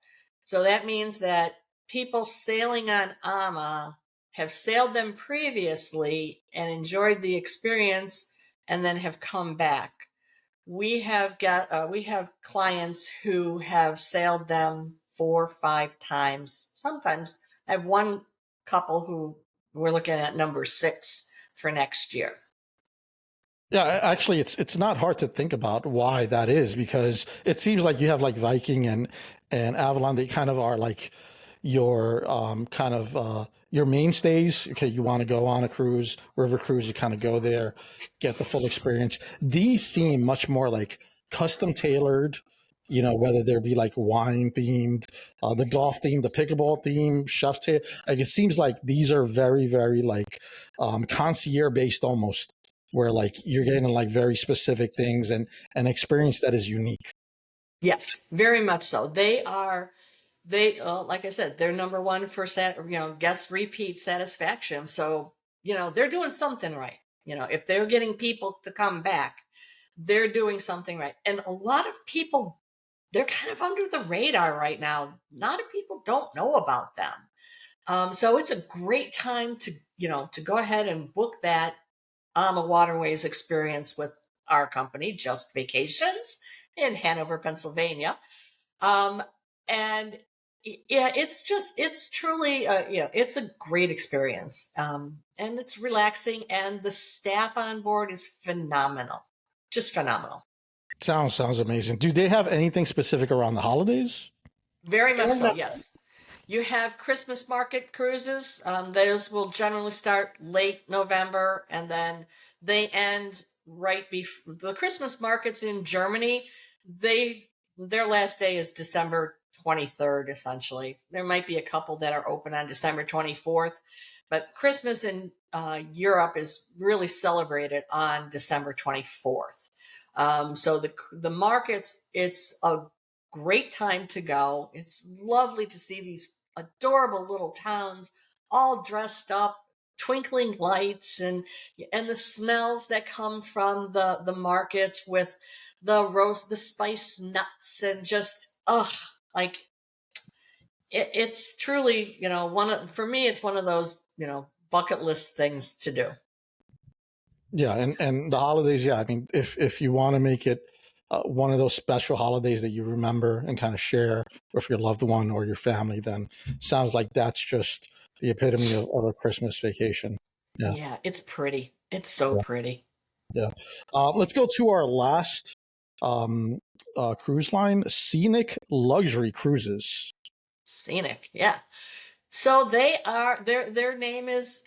So that means that people sailing on AMA have sailed them previously and enjoyed the experience and then have come back. We have clients who have sailed them 4 or 5 times. Sometimes I have one couple who we're looking at number 6 for next year. Yeah, actually, it's not hard to think about why that is, because it seems like you have like Viking and Avalon. They kind of are like your your mainstays. Okay, you want to go on a cruise, river cruise, you kind of go there, get the full experience. These seem much more like custom tailored. You know, whether there be like wine themed, the golf theme, the pickleball theme, chef's tail. Like it seems like these are very, very like concierge based almost, where like you're getting like very specific things and an experience that is unique. Yes, very much so. They like I said, they're number one for guest repeat satisfaction. So they're doing something right. If they're getting people to come back, they're doing something right. And a lot of people, they're kind of under the radar right now. A lot of people don't know about them. So it's a great time to go ahead and book that AMA Waterways experience with our company, Just Vacations, in Hanover, Pennsylvania. Um, and yeah, it's truly, it's a great experience. And it's relaxing, and the staff on board is phenomenal, just phenomenal. Sounds amazing. Do they have anything specific around the holidays? Very much so, yes. You have Christmas market cruises. Those will generally start late November, and then they end right before the Christmas markets in Germany. Their last day is December 23rd, essentially. There might be a couple that are open on December 24th, but Christmas in Europe is really celebrated on December 24th. So the markets, it's a great time to go. It's lovely to see these adorable little towns all dressed up, twinkling lights, and the smells that come from the markets with the spice nuts, and just like it's truly for me, it's one of those bucket list things to do. Yeah, and the holidays. Yeah, I mean, if you want to make it one of those special holidays that you remember and kind of share with your loved one or your family, then sounds like that's just the epitome of a Christmas vacation. Yeah, Yeah, it's pretty. It's so yeah, pretty. yeah. Let's go to our last um, cruise line, Scenic Luxury Cruises. Scenic, yeah. So their name is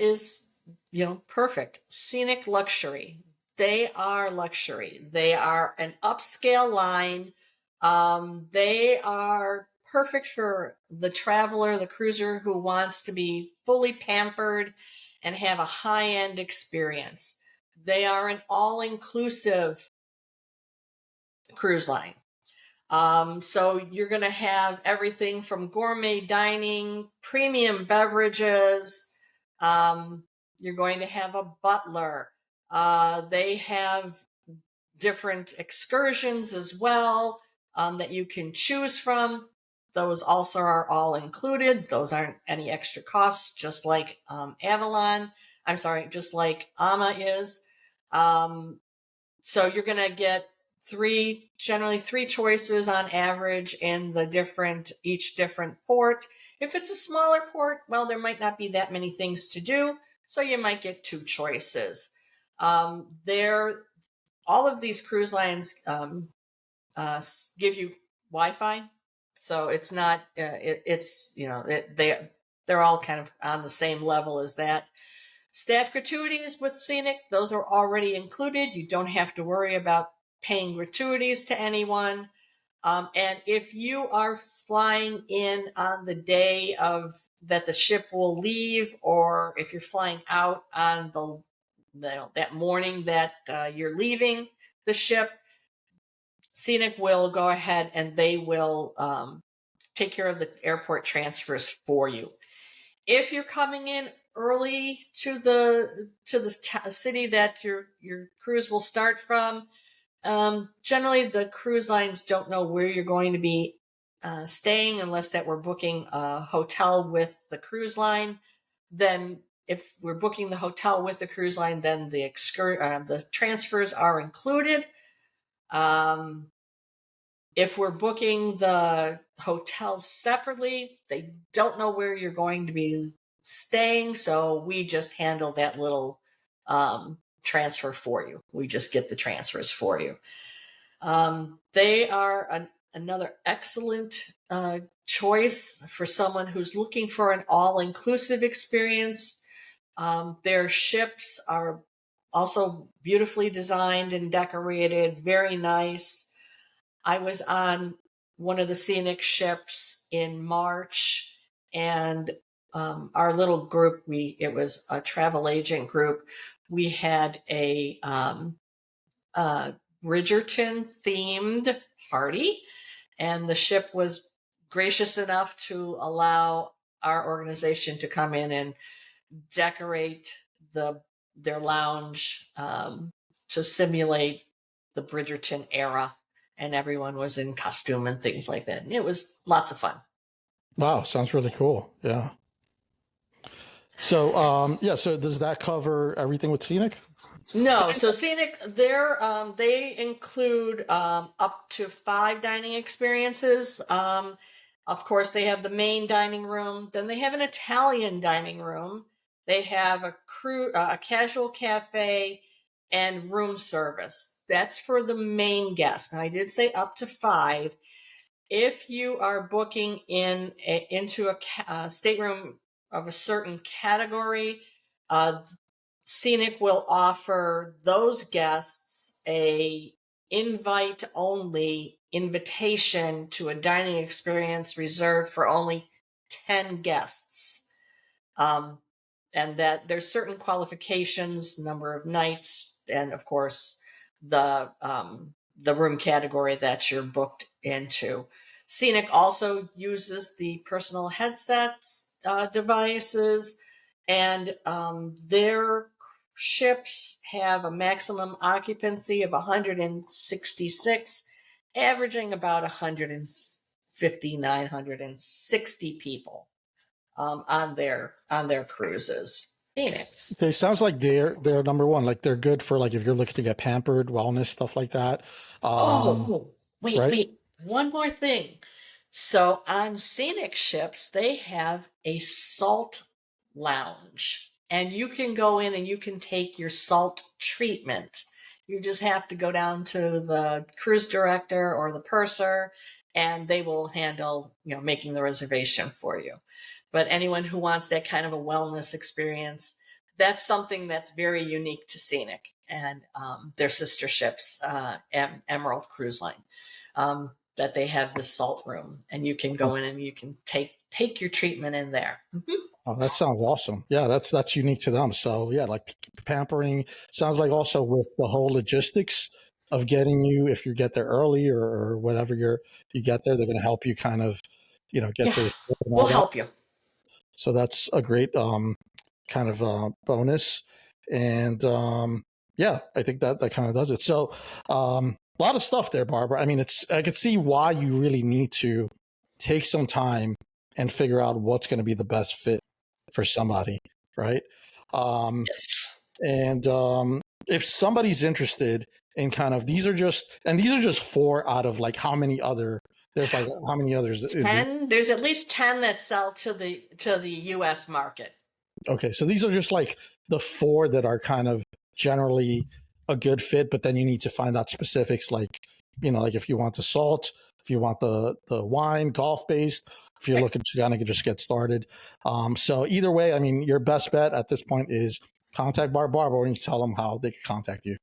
perfect. Scenic Luxury. They are luxury. They are an upscale line. They are perfect for the traveler, the cruiser who wants to be fully pampered and have a high-end experience. They are an all-inclusive cruise line. So you're going to have everything from gourmet dining, premium beverages. You're going to have a butler. They have different excursions as well that you can choose from. Those also are all included. Those aren't any extra costs, just like Avalon. I'm sorry, just like AMA is. Um, so you're going to get generally three choices on average in each different port. If it's a smaller port, well, there might not be that many things to do, so you might get two choices. All of these cruise lines give you Wi-Fi, so it's not. It's they're all kind of on the same level as that. Staff gratuities with Scenic, those are already included. You don't have to worry about paying gratuities to anyone. And if you are flying in on the day of that the ship will leave, or if you're flying out on that morning that you're leaving the ship, Scenic will go ahead and they will take care of the airport transfers for you. If you're coming in early to the city that your cruise will start from, generally the cruise lines don't know where you're going to be staying unless that we're booking a hotel with the cruise line. Then if we're booking the hotel with the cruise line, then the transfers are included. Um, if we're booking the hotels separately, they don't know where you're going to be staying, so we just handle that little transfer for you. We just get the transfers for you. They are another excellent choice for someone who's looking for an all-inclusive experience. Their ships are also beautifully designed and decorated, very nice. I was on one of the Scenic ships in March, and our little group, it was a travel agent group. We had a Bridgerton themed party, and the ship was gracious enough to allow our organization to come in and decorate their lounge to simulate the Bridgerton era, and everyone was in costume and things like that. And it was lots of fun. Wow, sounds really cool. Yeah. So, yeah. So, does that cover everything with Scenic? No, so Scenic, they include up to 5 dining experiences. Of course, they have the main dining room. Then they have an Italian dining room. They have a casual cafe, and room service. That's for the main guests. Now, I did say up to 5. If you are booking into a stateroom of a certain category, Scenic will offer those guests a invite only invitation to a dining experience reserved for only 10 guests. And that there's certain qualifications, number of nights, and of course the room category that you're booked into. Scenic also uses the personal headsets devices, and their ships have a maximum occupancy of 166, averaging about 159, 160 people on their cruises. Scenic. It sounds like they're number one. Like they're good for like if you're looking to get pampered, wellness stuff like that. Wait, Right. wait. One more thing. So on Scenic ships, they have a salt lounge, and you can go in and you can take your salt treatment. You just have to go down to the cruise director or the purser, and they will handle, making the reservation for you. But anyone who wants that kind of a wellness experience, that's something that's very unique to Scenic and their sister ships, Emerald Cruise Line, that they have this salt room, and you can go in and you can take your treatment in there. Oh, that sounds awesome. Yeah, that's unique to them. So yeah, like pampering sounds like also with the whole logistics of getting you if you get there early or whatever you get there, they're going to help you kind of get Yeah, to the and all we'll that. help you. So that's a great kind of bonus. And yeah, I think that kind of does it. So a lot of stuff there, Barbara. I mean, I could see why you really need to take some time and figure out what's going to be the best fit for somebody, right? Yes. And if somebody's interested in kind of these are just 4 out of like how many other there's like how many others 10. There's at least 10 that sell to the U.S. market. Okay, so these are just like the 4 that are kind of generally a good fit, but then you need to find out specifics like, like if you want the salt, if you want the wine, golf based, if you're looking to kind of just get started. So either way, I mean, your best bet at this point is contact Barbara and you tell them how they can contact you.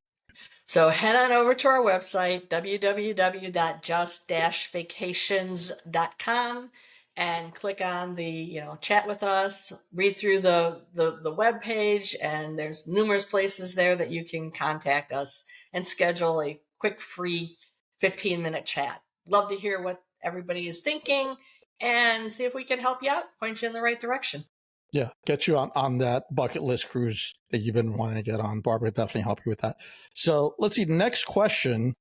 So head on over to our website, www.just-vacations.com, and click on the, chat with us, read through the web page, and there's numerous places there that you can contact us and schedule a quick free 15-minute chat. Love to hear what everybody is thinking and see if we can help you out, point you in the right direction. Yeah, get you on that bucket list cruise that you've been wanting to get on. Barbara would definitely help you with that. So let's see. Next question.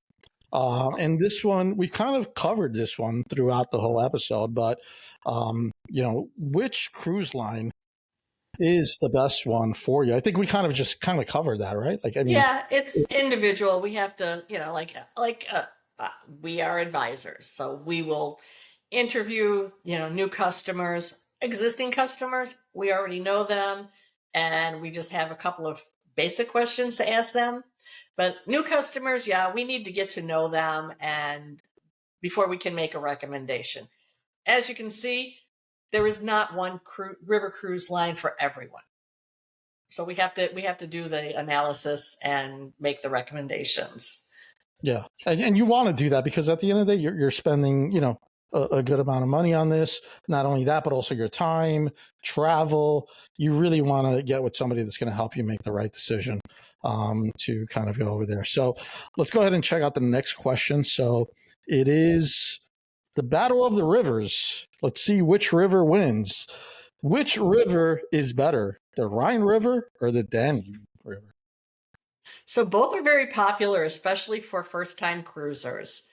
And this one, we kind of covered this one throughout the whole episode, but, which cruise line is the best one for you? I think we kind of covered that, right? Like, I mean, yeah, it's individual. We have to, we are advisors, so we will interview, new customers, existing customers. We already know them, and we just have a couple of basic questions to ask them. But new customers, yeah, we need to get to know them, and before we can make a recommendation. As you can see, there is not one river cruise line for everyone. So we have to do the analysis and make the recommendations. yeah. And you want to do that because at the end of the day, you're spending, a good amount of money on this. Not only that, but also your time, travel. You really want to get with somebody that's going to help you make the right decision to kind of go over there. So let's go ahead and check out the next question. So it is the Battle of the Rivers. Let's see which river wins. Which river is better, the Rhine River or the Danube River? So both are very popular, especially for first-time cruisers.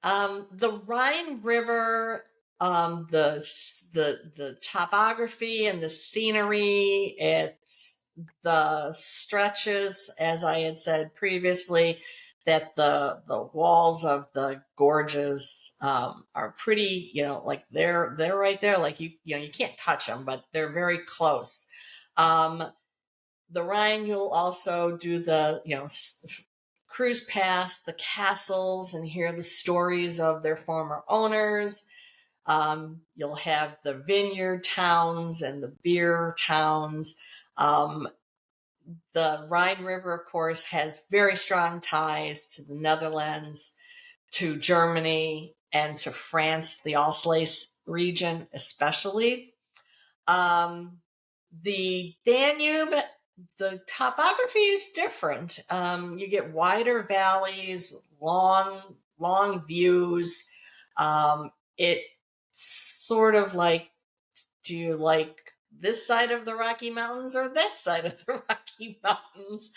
The Rhine River, the topography and the scenery, it's the stretches, as I had said previously, that the walls of the gorges are pretty, like they're right there, like you can't touch them, but they're very close. The Rhine, you'll also do the, cruise past the castles and hear the stories of their former owners. You'll have the vineyard towns and the beer towns. The Rhine River, of course, has very strong ties to the Netherlands, to Germany, and to France, the Alsace region especially. The Danube, the topography is different. You get wider valleys, long views. It's sort of like, do you like this side of the Rocky Mountains or that side of the Rocky Mountains?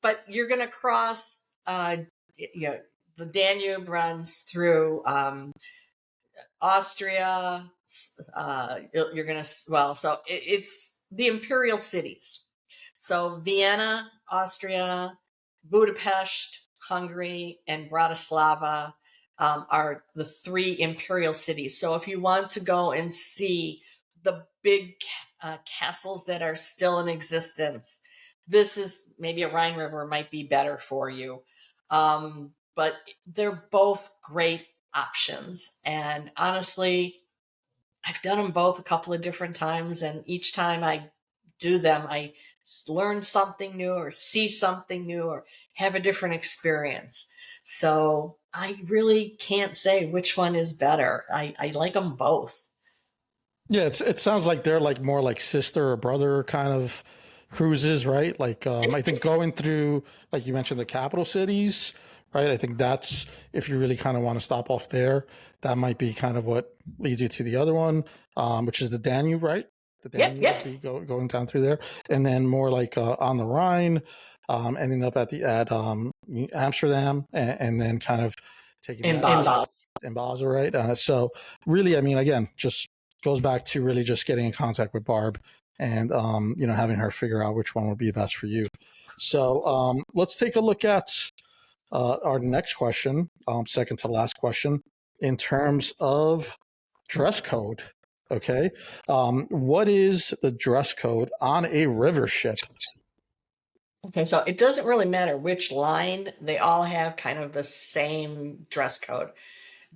But you're going to cross, the Danube runs through Austria. You're going to, so it's the imperial cities. So Vienna, Austria, Budapest, Hungary, and Bratislava are the three imperial cities. So if you want to go and see the big castles that are still in existence, this is maybe a Rhine River might be better for you. But they're both great options. And honestly, I've done them both a couple of different times, and each time I do them, I learn something new or see something new or have a different experience. So I really can't say which one is better. I like them both. Yeah, it sounds like they're like more like sister or brother kind of cruises, right? Like I think going through, like you mentioned, the capital cities, right? I think that's if you really kind of want to stop off there, that might be kind of what leads you to the other one, which is the Danube, right? The Danube Yep. would be going down through there, and then more like on the Rhine, ending up at Amsterdam, and then kind of taking In that Basel. in Basel, right? So really, I mean, again, just goes back to really just getting in contact with Barb and having her figure out which one would be best for you. So let's take a look at our next question, second to last question, in terms of dress code. Okay, what is the dress code on a river ship? Okay, so it doesn't really matter which line, they all have kind of the same dress code.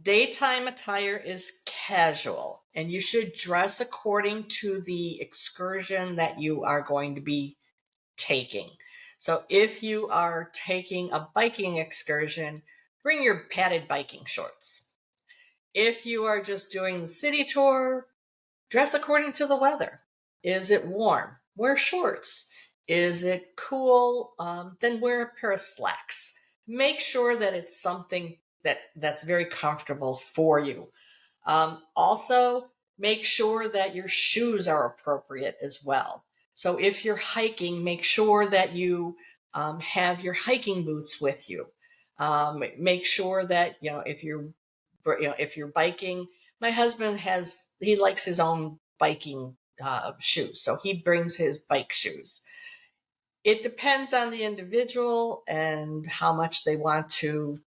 Daytime attire is casual, and you should dress according to the excursion that you are going to be taking. So if you are taking a biking excursion, bring your padded biking shorts. If you are just doing the city tour, dress according to the weather. Is it warm? Wear shorts. Is it cool? Then wear a pair of slacks. make sure that it's something that's very comfortable for you. Also, make sure that your shoes are appropriate as well. So if you're hiking, make sure that you have your hiking boots with you. Make sure that if you're biking. My husband he likes his own biking shoes, so he brings his bike shoes. It depends on the individual and how much they want to,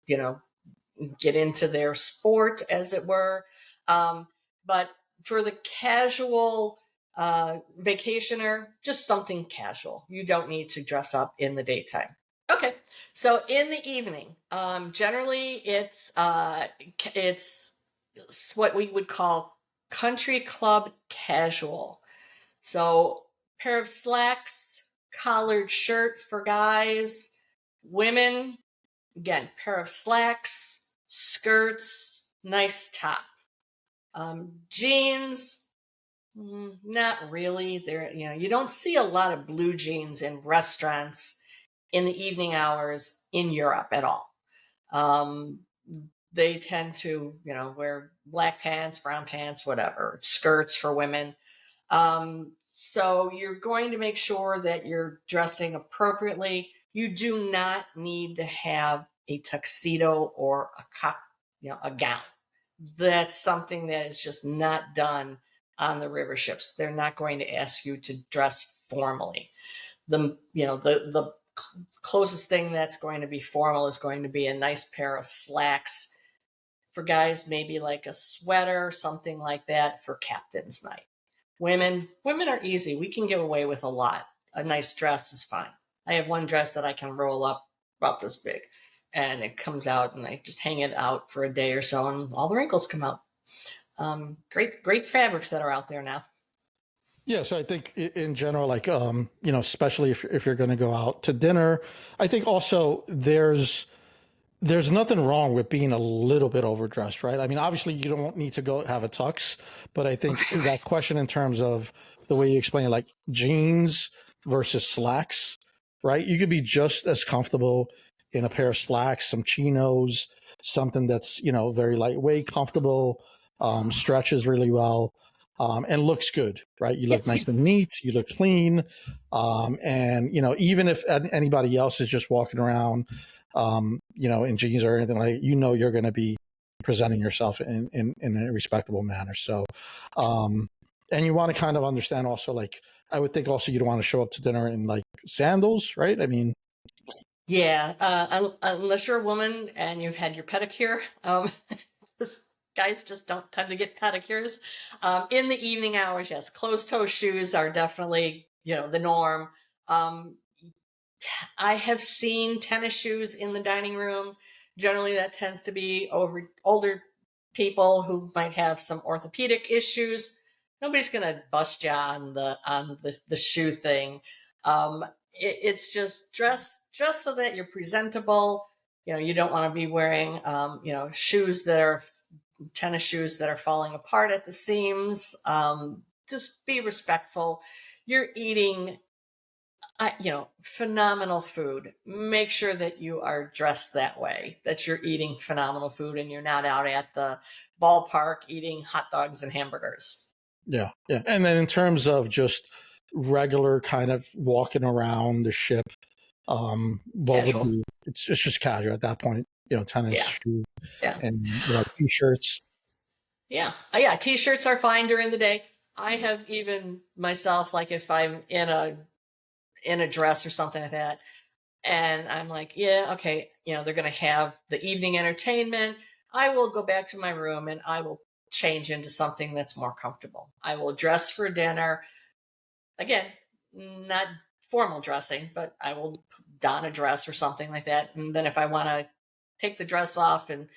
get into their sport, as it were. But for the casual vacationer, just something casual. You don't need to dress up in the daytime. Okay, so in the evening, generally it's what we would call country club casual. So pair of slacks, collared shirt for guys, women, again, pair of slacks, skirts, nice top. Jeans, not really. You don't see a lot of blue jeans in restaurants in the evening hours in Europe at all. Um, they tend to, wear black pants, brown pants, whatever, skirts for women. So you're going to make sure that you're dressing appropriately. You do not need to have a tuxedo or a gown. That's something that is just not done on the river ships. They're not going to ask you to dress formally. The closest thing that's going to be formal is going to be a nice pair of slacks. For guys, maybe like a sweater, something like that for captain's night. Women are easy. We can get away with a lot. A nice dress is fine. I have one dress that I can roll up about this big, and it comes out, and I just hang it out for a day or so, and all the wrinkles come out. Great fabrics that are out there now. Yeah, so I think in general, like especially if you're going to go out to dinner, I think also there's nothing wrong with being a little bit overdressed, right? I mean, obviously you don't need to go have a tux, but I think that question in terms of the way you explain it, like jeans versus slacks, right? You could be just as comfortable in a pair of slacks, some chinos, something that's, very lightweight, comfortable, stretches really well. And looks good, right? You look Yes. nice and neat. You look clean, and even if anybody else is just walking around, in jeans or anything like, you're going to be presenting yourself in a respectable manner. So, and you want to kind of understand also, like, I would think also you don't want to show up to dinner in like sandals, right? I mean, Yeah, unless you're a woman and you've had your pedicure, guys just don't tend to get pedicures. In the evening hours, yes, closed-toe shoes are definitely, the norm. Um, I have seen tennis shoes in the dining room. Generally, that tends to be older people who might have some orthopedic issues. Nobody's going to bust you on the shoe thing. It's just dress so that you're presentable. You don't want to be wearing shoes that are tennis shoes that are falling apart at the seams. Just be respectful. You're eating phenomenal food. Make sure that you are dressed that way, that you're eating phenomenal food and you're not out at the ballpark eating hot dogs and hamburgers. yeah, yeah. And then in terms of just regular kind of walking around the ship, what would Casual. be? It's just casual at that point. Tennis Yeah. shoes Yeah. and t-shirts. Yeah. Yeah. T-shirts are fine during the day. I have even myself, like if I'm in a dress or something like that, and I'm like, yeah, okay, they're going to have the evening entertainment. I will go back to my room and I will change into something that's more comfortable. I will dress for dinner. Again, not formal dressing, but I will don a dress or something like that. And then if I want to take the dress off and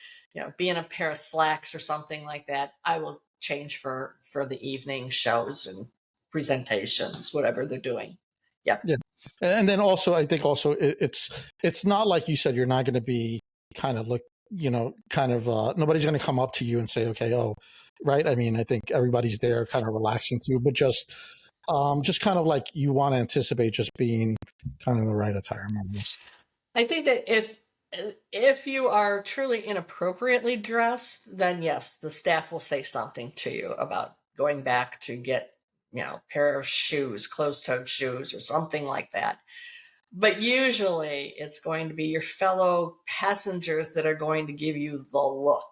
be in a pair of slacks or something like that, I will change for the evening shows and presentations, whatever they're doing. Yep. Yeah, and then also I think also it's not like you said, you're not going to be kind of look kind of nobody's going to come up to you and say, okay, oh, right. I mean, I think everybody's there kind of relaxing to you, but just kind of like you want to anticipate just being kind of the right attire, more or less. I think that If you are truly inappropriately dressed, then yes, the staff will say something to you about going back to get, a pair of shoes, closed-toed shoes, or something like that. But usually it's going to be your fellow passengers that are going to give you the look.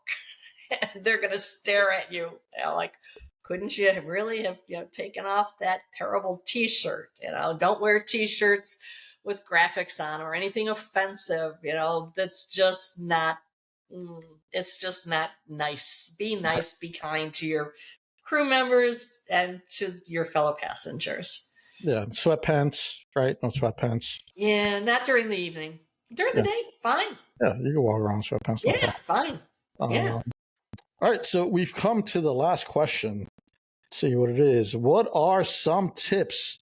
They're going to stare at you, like, couldn't you really have taken off that terrible t-shirt? Don't wear t-shirts with graphics on or anything offensive. That's just not. It's just not nice. Be nice. Be kind to your crew members and to your fellow passengers. Yeah, sweatpants, right? No sweatpants. Yeah, not during the evening. During the Yeah, day, fine. yeah, you can walk around sweatpants, no Yeah, problem. fine. Yeah. All right, so we've come to the last question. Let's see what it is. What are some tips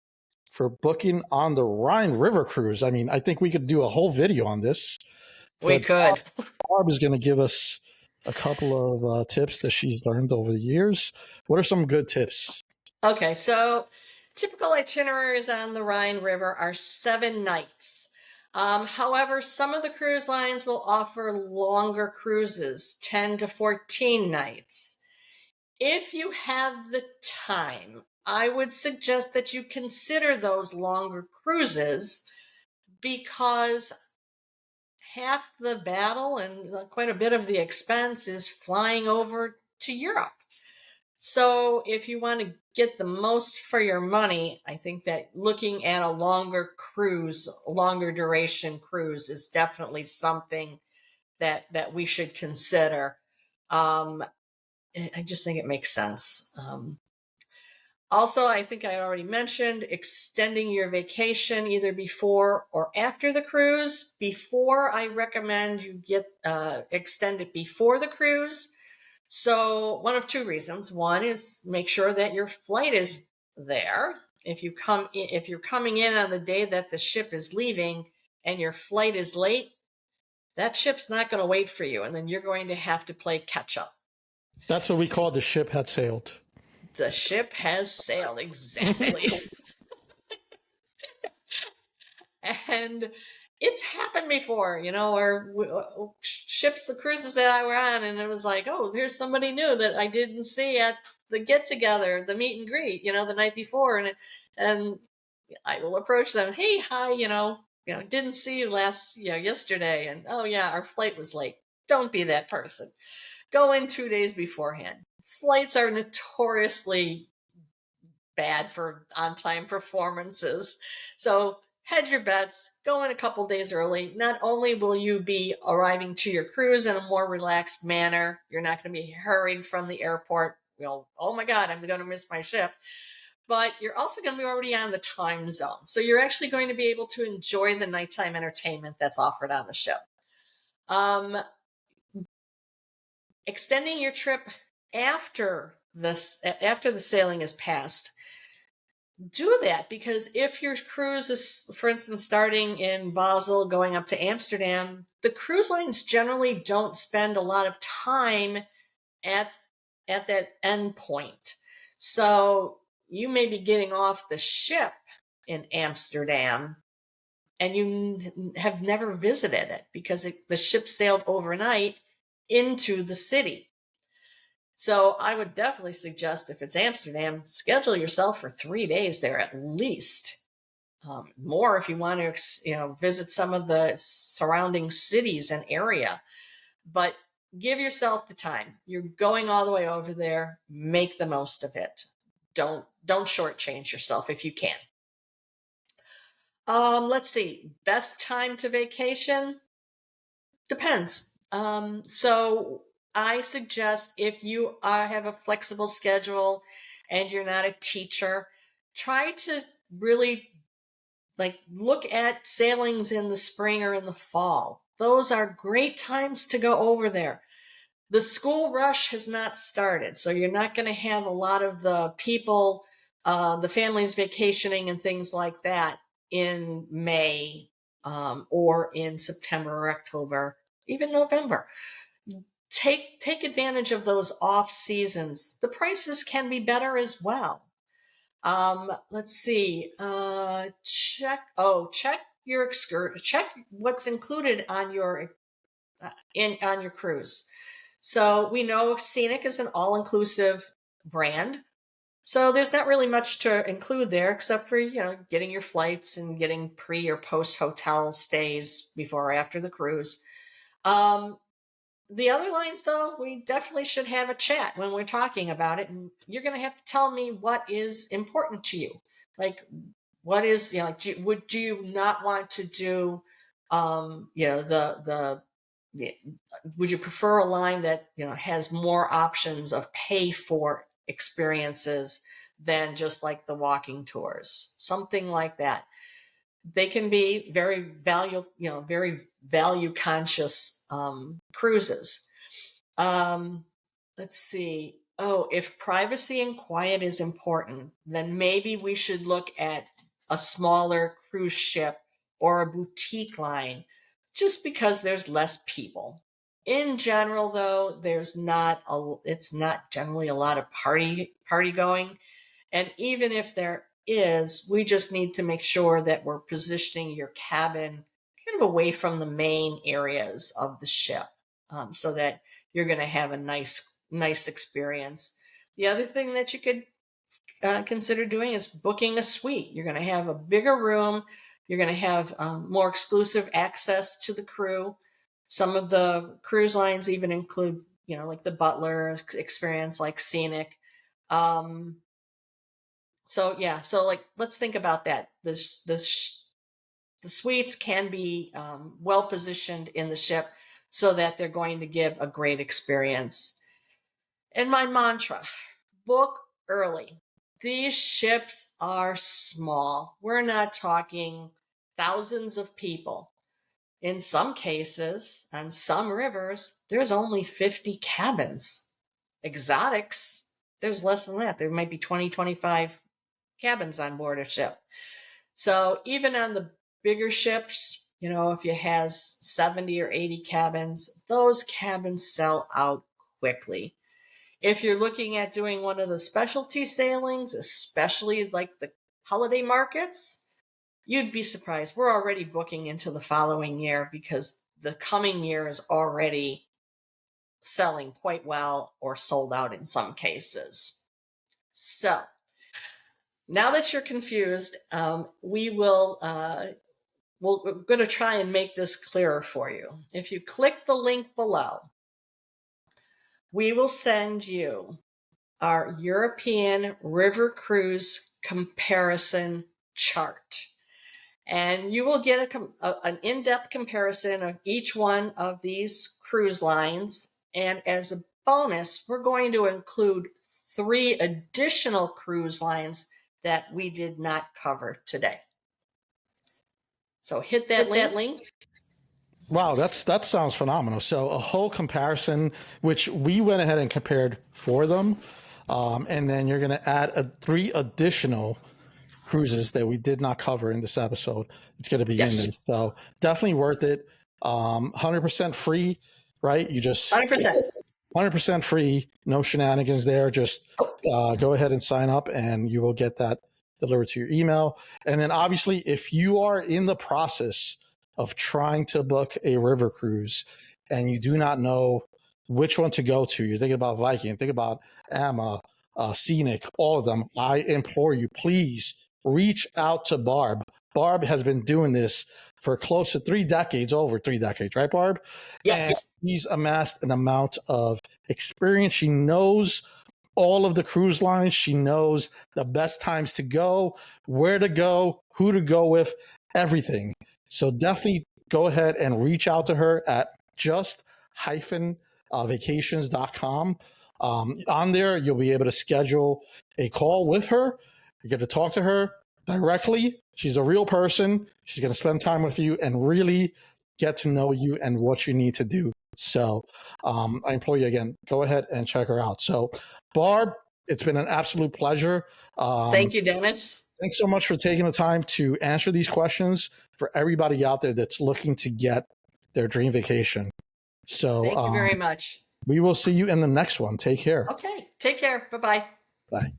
for booking on the Rhine River Cruise? I mean, I think we could do a whole video on this, We but could. Barb is going to give us a couple of tips that she's learned over the years. What are some good tips? Okay, so typical itineraries on the Rhine River are 7 nights. However, some of the cruise lines will offer longer cruises, 10 to 14 nights. If you have the time, I would suggest that you consider those longer cruises because half the battle and quite a bit of the expense is flying over to Europe. So if you want to get the most for your money, I think that looking at a longer cruise, longer duration cruise is definitely something that we should consider. I just think it makes sense. Also, I think I already mentioned extending your vacation either before or after the cruise. Before, I recommend you get extend it before the cruise. So one of two reasons. One is make sure that your flight is there. If you're coming in on the day that the ship is leaving and your flight is late, that ship's not going to wait for you, and then you're going to have to play catch up. That's what we call the ship had sailed. The ship has sailed, exactly. And it's happened before, where ships, the cruises that I were on, and it was like, oh, here's somebody new that I didn't see at the get together, the meet and greet, the night before, and I will approach them, hey, hi, didn't see you yesterday, and oh yeah, our flight was late. Don't be that person. Go in 2 days beforehand. Flights are notoriously bad for on-time performances. So hedge your bets, go in a couple days early. Not only will you be arriving to your cruise in a more relaxed manner, you're not going to be hurried from the airport, oh my God, I'm going to miss my ship. But you're also going to be already on the time zone. So you're actually going to be able to enjoy the nighttime entertainment that's offered on the ship. Extending your trip after the sailing is past, do that, because if your cruise is, for instance, starting in Basel going up to Amsterdam, the cruise lines generally don't spend a lot of time at that end point. So you may be getting off the ship in Amsterdam and you have never visited it because the ship sailed overnight into the city. So I would definitely suggest, if it's Amsterdam, schedule yourself for 3 days there at least. More if you want to, visit some of the surrounding cities and area. But give yourself the time. You're going all the way over there. Make the most of it. Don't shortchange yourself if you can. Let's see. Best time to vacation depends. So I suggest, if you have a flexible schedule and you're not a teacher, try to really look at sailings in the spring or in the fall. Those are great times to go over there. The school rush has not started, so you're not going to have a lot of the people, the families vacationing and things like that in May, or in September or October, even November. Take advantage of those off seasons. The prices can be better as well. Let's see. Check your excursion. Check what's included on your on your cruise. So we know Scenic is an all-inclusive brand. So there's not really much to include there except for, getting your flights and getting pre or post hotel stays before or after the cruise. Um, the other lines, though, we definitely should have a chat when we're talking about it. And you're going to have to tell me what is important to you. Like, what is, like, would you not want to do, the would you prefer a line that, has more options of pay for experiences than just like the walking tours, something like that. They can be very value conscious cruises. Um, let's see. Oh, if privacy and quiet is important, then maybe we should look at a smaller cruise ship or a boutique line just because there's less people. In general, though, it's not generally a lot of party going. And even if there is, we just need to make sure that we're positioning your cabin kind of away from the main areas of the ship, so that you're going to have a nice experience. The other thing that you could consider doing is booking a suite. You're going to have a bigger room. You're going to have more exclusive access to the crew. Some of the cruise lines even include, like the butler experience, like Scenic. Um, so like, let's think about that. The suites can be well positioned in the ship so that they're going to give a great experience. And my mantra: book early. These ships are small. We're not talking thousands of people. In some cases, on some rivers, there's only 50 cabins. Exotics, there's less than that. There might be 20, 25 cabins on board a ship. So even on the bigger ships, if it has 70 or 80 cabins, those cabins sell out quickly. If you're looking at doing one of the specialty sailings, especially like the holiday markets, you'd be surprised. We're already booking into the following year because the coming year is already selling quite well or sold out in some cases. So now that you're confused, we're going to try and make this clearer for you. If you click the link below, we will send you our European River Cruise comparison chart. And you will get an in-depth comparison of each one of these cruise lines. And as a bonus, we're going to include 3 additional cruise lines that we did not cover today. So hit that link. Wow, that sounds phenomenal. So a whole comparison, which we went ahead and compared for them, and then you're going to add 3 additional cruises that we did not cover in this episode. It's going to be in there, so definitely worth it. 100% free, right? You just 100% free, no shenanigans there. Just go ahead and sign up, and you will get that delivered to your email. And then, obviously, if you are in the process of trying to book a river cruise and you do not know which one to go to, you're thinking about Viking, think about Scenic, all of them, I implore you, please reach out to Barb. Barb has been doing this for close to 3 decades, over 3 decades, right, Barb? Yes. And she's amassed an amount of experience. She knows all of the cruise lines. She knows the best times to go, where to go, who to go with, everything. So definitely go ahead and reach out to her at just-vacations.com. On there, you'll be able to schedule a call with her. You're going to talk to her directly. She's a real person. She's going to spend time with you and really get to know you and what you need to do. So I implore you again, go ahead and check her out. So Barb, it's been an absolute pleasure. Thank you, Dennis. Thanks so much for taking the time to answer these questions for everybody out there that's looking to get their dream vacation. So thank you very much. We will see you in the next one. Take care. Okay. Take care. Bye-bye. Bye.